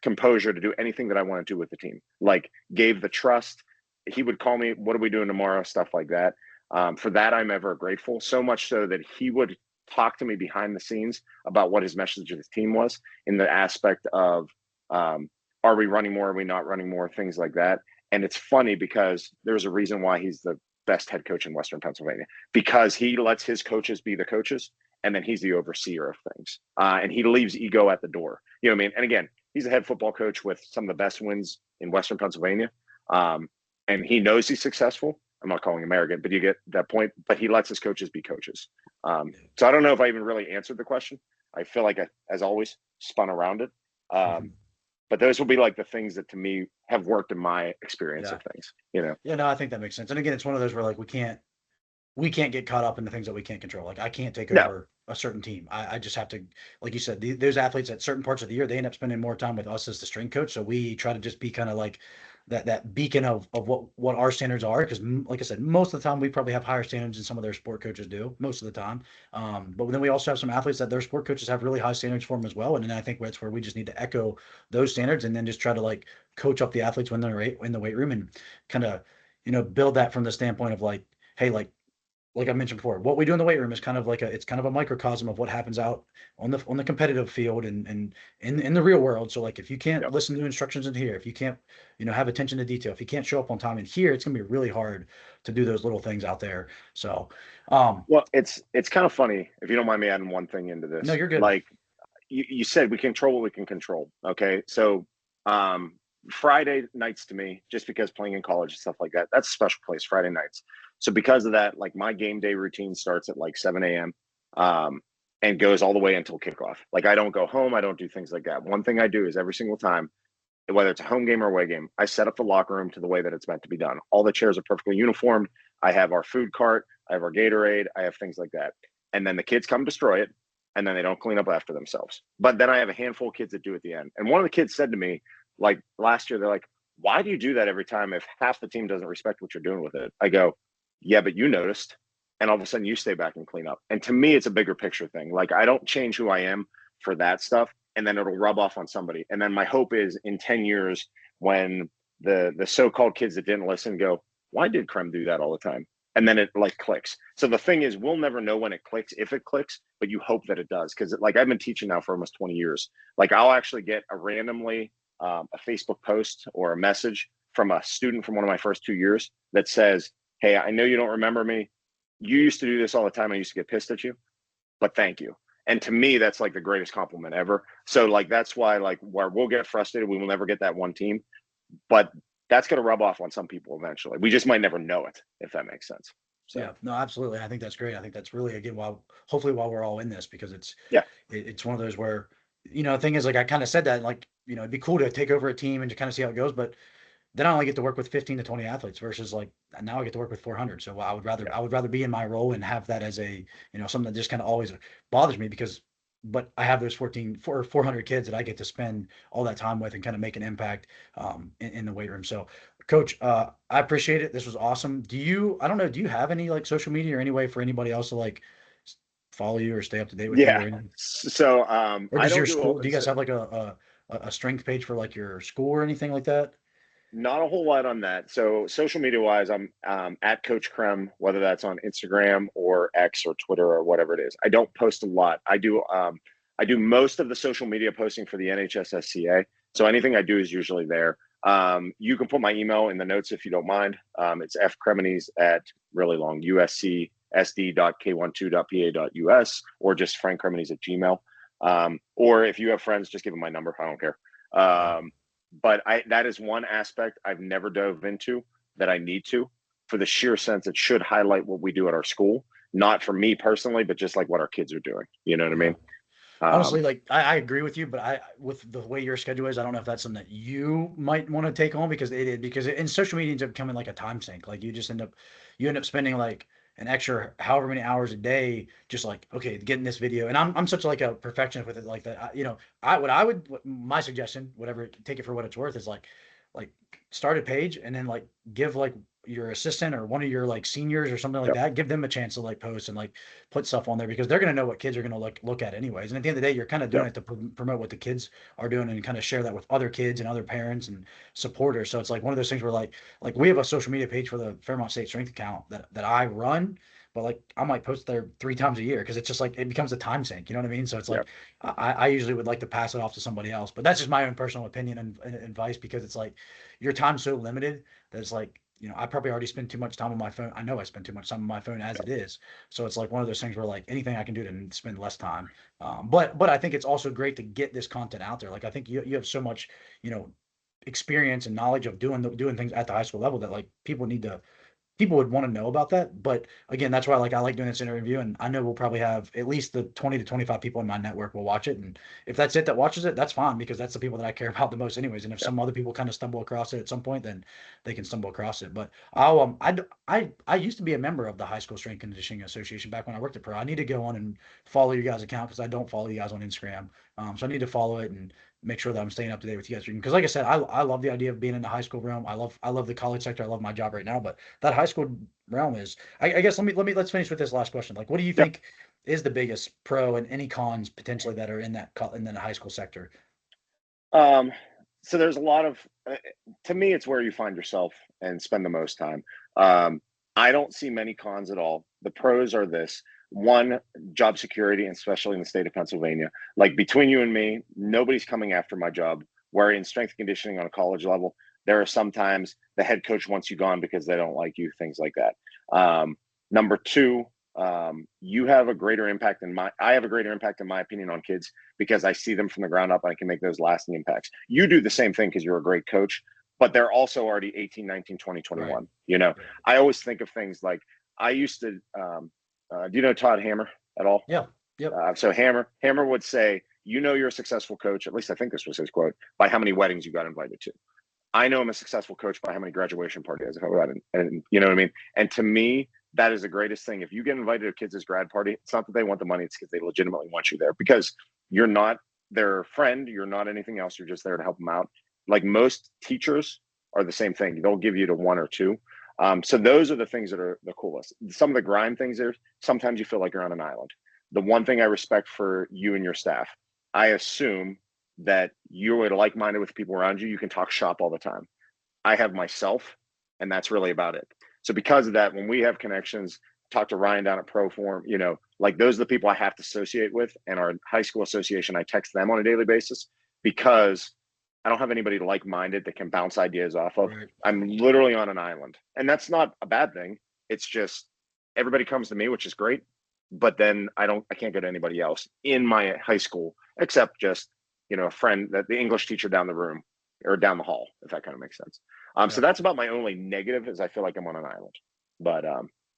composure to do anything that I want to do with the team. Like gave the trust. He would call me, "What are we doing tomorrow?" Stuff like that. For that, I'm ever grateful. So much so that he would talk to me behind the scenes about what his message to his team was in the aspect of, are we running more? Are we not running more? Things like that. And it's funny because there's a reason why he's the best head coach in Western Pennsylvania, because he lets his coaches be the coaches, and then he's the overseer of things. And he leaves ego at the door. You know what I mean? And again, he's a head football coach with some of the best wins in Western Pennsylvania. And he knows he's successful. I'm not calling him arrogant, but you get that point. But he lets his coaches be coaches. So I don't know if I even really answered the question. I feel like I, as always, spun around it. But those will be like the things that to me have worked in my experience Yeah. of things, you know? Yeah, no, I think that makes sense. And again, it's one of those where like we can't get caught up in the things that we can't control. Like I can't take No. over a certain team. I just have to, like you said, those athletes at certain parts of the year, they end up spending more time with us as the strength coach. So we try to just be kind of like that beacon of what our standards are. Because like I said, most of the time we probably have higher standards than some of their sport coaches do most of the time. But then we also have some athletes that their sport coaches have really high standards for them as well. And then I think that's where we just need to echo those standards and then just try to like coach up the athletes when they're in the weight room and kind of, build that from the standpoint of like, hey, like I mentioned before, what we do in the weight room is kind of like it's kind of a microcosm of what happens out on the competitive field and in the real world. So like if you can't Yep. listen to instructions in here, if you can't, have attention to detail, if you can't show up on time in here, it's gonna be really hard to do those little things out there. So Well, it's kind of funny, if you don't mind me adding one thing into no, this. you're good. Like you said, we control what we can control. Okay. So Friday nights to me, just because playing in college and stuff like that, that's a special place, Friday nights. So because of that, like my game day routine starts at like 7 a.m. And goes all the way until kickoff. Like I don't go home, I don't do things like that. One thing I do is every single time, whether it's a home game or away game, I set up the locker room to the way that it's meant to be done. All the chairs are perfectly uniformed. I have our food cart, I have our Gatorade, I have things like that. And then the kids come destroy it, and then they don't clean up after themselves. But then I have a handful of kids that do at the end. And one of the kids said to me, like last year, they're like, "Why do you do that every time if half the team doesn't respect what you're doing with it?" I go, "Yeah, but you noticed." And all of a sudden you stay back and clean up. And to me, it's a bigger picture thing. Like I don't change who I am for that stuff, and then it'll rub off on somebody. And then my hope is in 10 years, when the so-called kids that didn't listen go, "Why did Krem do that all the time?" And then it like clicks. So the thing is, we'll never know when it clicks, if it clicks, but you hope that it does. Because like I've been teaching now for almost 20 years. Like I'll actually get a randomly a Facebook post or a message from a student from one of my first 2 years that says, "Hey, I know you don't remember me. You used to do this all the time. I used to get pissed at you, but thank you." And to me, that's like the greatest compliment ever. So like that's why like where we'll get frustrated, we will never get that one team, but that's going to rub off on some people eventually. We just might never know it, if that makes sense. So Yeah, no, absolutely. I think that's great. I think that's really again hopefully while we're all in this because yeah, it's one of those where the thing is like I kind of said that like it'd be cool to take over a team and to kind of see how it goes, but then I only get to work with 15 to 20 athletes versus like now I get to work with 400. So yeah, I would rather be in my role and have that as a, something that just kind of always bothers me because, but I have those 400 kids that I get to spend all that time with and kind of make an impact in the weight room. So coach, I appreciate it. This was awesome. I don't know, do you have any like social media or any way for anybody else to like follow you or stay up to date with you yeah. or anything? So Or I does your don't do school, do open. you guys have like a strength page for like your school or anything like that? Not a whole lot on that. So social media wise, I'm at Coach Krem, whether that's on Instagram or X or Twitter or whatever it is. I don't post a lot. I do most of the social media posting for the NHSSCA. So anything I do is usually there. You can put my email in the notes if you don't mind. It's fcremonese at really long uscsd.k12.pa.us or just frankcremonese at gmail. Or if you have friends, just give them my number. I don't care. Yeah. But that is one aspect I've never dove into that I need to, for the sheer sense it should highlight what we do at our school, not for me personally, but just like what our kids are doing. You know what I Yeah. mean? Honestly, Um, like I agree with you, but with the way your schedule is, I don't know if that's something that you might want to take on because in social media ends up becoming like a time sink. Like you end up spending like an extra however many hours a day just like okay getting this video. And I'm such like a perfectionist with it like that. My suggestion, whatever, take it for what it's worth, is like start a page and then like give like your assistant or one of your like seniors or something like Yep. that, give them a chance to like post and like put stuff on there because they're going to know what kids are going to look at anyways. And at the end of the day, you're kind of doing Yep. it to promote what the kids are doing and kind of share that with other kids and other parents and supporters. So it's like one of those things where like we have a social media page for the Fairmont State Strength account that I run, but like I might post there 3 times a year because it's just like it becomes a time sink. You know what I mean? So it's like Yep. I usually would like to pass it off to somebody else, but that's just my own personal opinion and advice because it's like your time's so limited that it's like I probably already spend too much time on my phone. I know I spend too much time on my phone as Yep. it is. So it's like one of those things where like anything I can do to spend less time. But I think it's also great to get this content out there. Like I think you have so much, you know, experience and knowledge of doing things at the high school level that like people would want to know about that. But again, that's why I like doing this interview, and I know we'll probably have at least the 20 to 25 people in my network will watch it. And if that's it that watches it, that's fine because that's the people that I care about the most anyways. And if Yep. some other people kind of stumble across it at some point, then they can stumble across it. But I used to be a member of the High School Strength Conditioning Association back when I worked at Pro. I need to go on and follow you guys' account because I don't follow you guys on Instagram. So I need to follow it and make sure that I'm staying up to date with you guys. Because like I said, I love the idea of being in the high school realm. I love the college sector. I love my job right now, but that high school realm is. I guess let's finish with this last question. Like, what do you Yep. think is the biggest pro and any cons potentially that are in in the high school sector? Um, so there's a lot of, to me, it's where you find yourself and spend the most time. Um, I don't see many cons at all. The pros are this: one, job security, and especially in the state of Pennsylvania. Like between you and me, nobody's coming after my job. Where in strength and conditioning on a college level, there are sometimes the head coach wants you gone because they don't like you, things like that. Number two, you have a greater impact in my, I have a greater impact in my opinion on kids because I see them from the ground up and I can make those lasting impacts. You do the same thing because you're a great coach, but they're also already 18, 19, 20, Right. 21. You know, Yeah. I always think of things like I used to, do you know Todd Hammer at all? Yeah. Yep. So Hammer would say, you know, you're a successful coach. At least I think this was his quote, by how many weddings you got invited to. I know I'm a successful coach by how many graduation parties I've had, and you know what I mean. And to me, that is the greatest thing. If you get invited to kids' grad party, it's not that they want the money; it's because they legitimately want you there. Because you're not their friend, you're not anything else. You're just there to help them out. Like most teachers are the same thing; they'll give you to one or two. So those are the things that are the coolest. Some of the grind things are sometimes you feel like you're on an island. The one thing I respect for you and your staff, I assume that you're like-minded with people around you. You can talk shop all the time. I have myself, and that's really about it. So because of that, when we have connections, talk to Ryan down at Proform, you know, like those are the people I have to associate with. And our high school association, I text them on a daily basis because I don't have anybody like-minded that can bounce ideas off of. Right. I'm literally on an island, and that's not a bad thing. It's just everybody comes to me, which is great. But then I can't go to anybody else in my high school except just a friend, that the English teacher down the room or down the hall, if that kind of makes sense. So Yeah. that's about my only negative is I feel like I'm on an island, but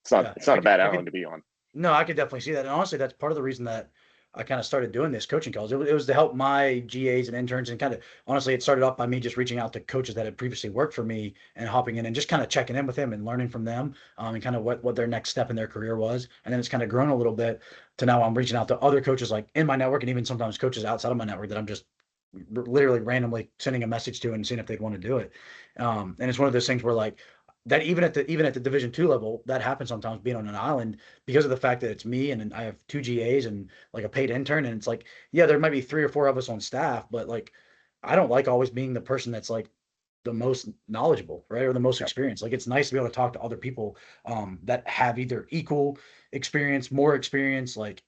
it's not Yeah. it's not a bad island to be on. No, I could definitely see that. And honestly, that's part of the reason that I kind of started doing this coaching calls. It was to help my GAs and interns and kind of honestly, it started off by me just reaching out to coaches that had previously worked for me and hopping in and just kind of checking in with them and learning from them and kind of what their next step in their career was. And then it's kind of grown a little bit to now I'm reaching out to other coaches like in my network and even sometimes coaches outside of my network that I'm just literally randomly sending a message to and seeing if they'd want to do it. And it's one of those things where like that even at the Division 2 level, that happens sometimes being on an island because of the fact that it's me and I have two GAs and like a paid intern. And it's like, yeah, there might be three or four of us on staff, but like I don't like always being the person that's like the most knowledgeable, right? Or the most Yeah, experience. Like it's nice to be able to talk to other people that have either equal experience, more experience, like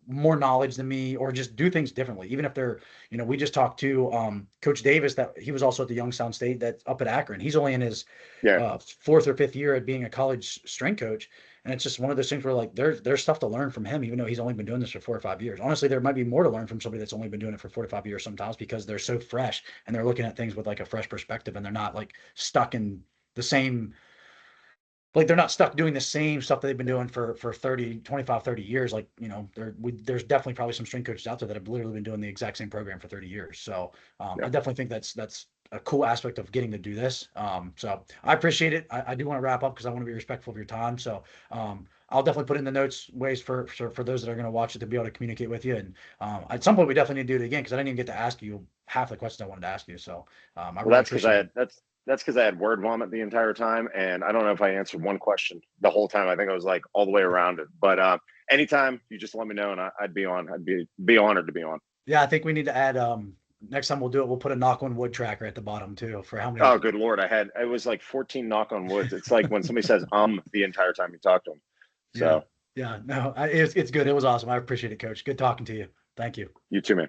more knowledge than me, or just do things differently. Even if they're, we just talked to Coach Davis that he was also at the Youngstown State that's up at Akron. He's only in his yeah, fourth or fifth year at being a college strength coach. And it's just one of those things where like there's stuff to learn from him, even though he's only been doing this for 4 or 5 years. Honestly, there might be more to learn from somebody that's only been doing it for 4 to 5 years sometimes because they're so fresh and they're looking at things with like a fresh perspective and they're not like stuck in the same like they're not stuck doing the same stuff that they've been doing for 30 25 30 years like there's definitely probably some strength coaches out there that have literally been doing the exact same program for 30 years. So yeah. I definitely think that's a cool aspect of getting to do this. So I appreciate it. I do want to wrap up because I want to be respectful of your time. So I'll definitely put in the notes ways for those that are going to watch it to be able to communicate with you. And at some point we definitely need to do it again because I didn't even get to ask you half the questions I wanted to ask you. So I Well, really that's because I appreciate it. had That's because I had word vomit the entire time, and I don't know if I answered one question the whole time. I think I was like all the way around it. But anytime you just let me know, and I'd be on. I'd be honored to be on. Yeah, I think we need to add next time we'll do it, we'll put a knock on wood tracker at the bottom too for how many. Oh, good lord! It was like 14 knock on woods. It's like when somebody says the entire time you talk to them. Yeah. So Yeah. No, it's good. It was awesome. I appreciate it, Coach. Good talking to you. Thank you. you too, man.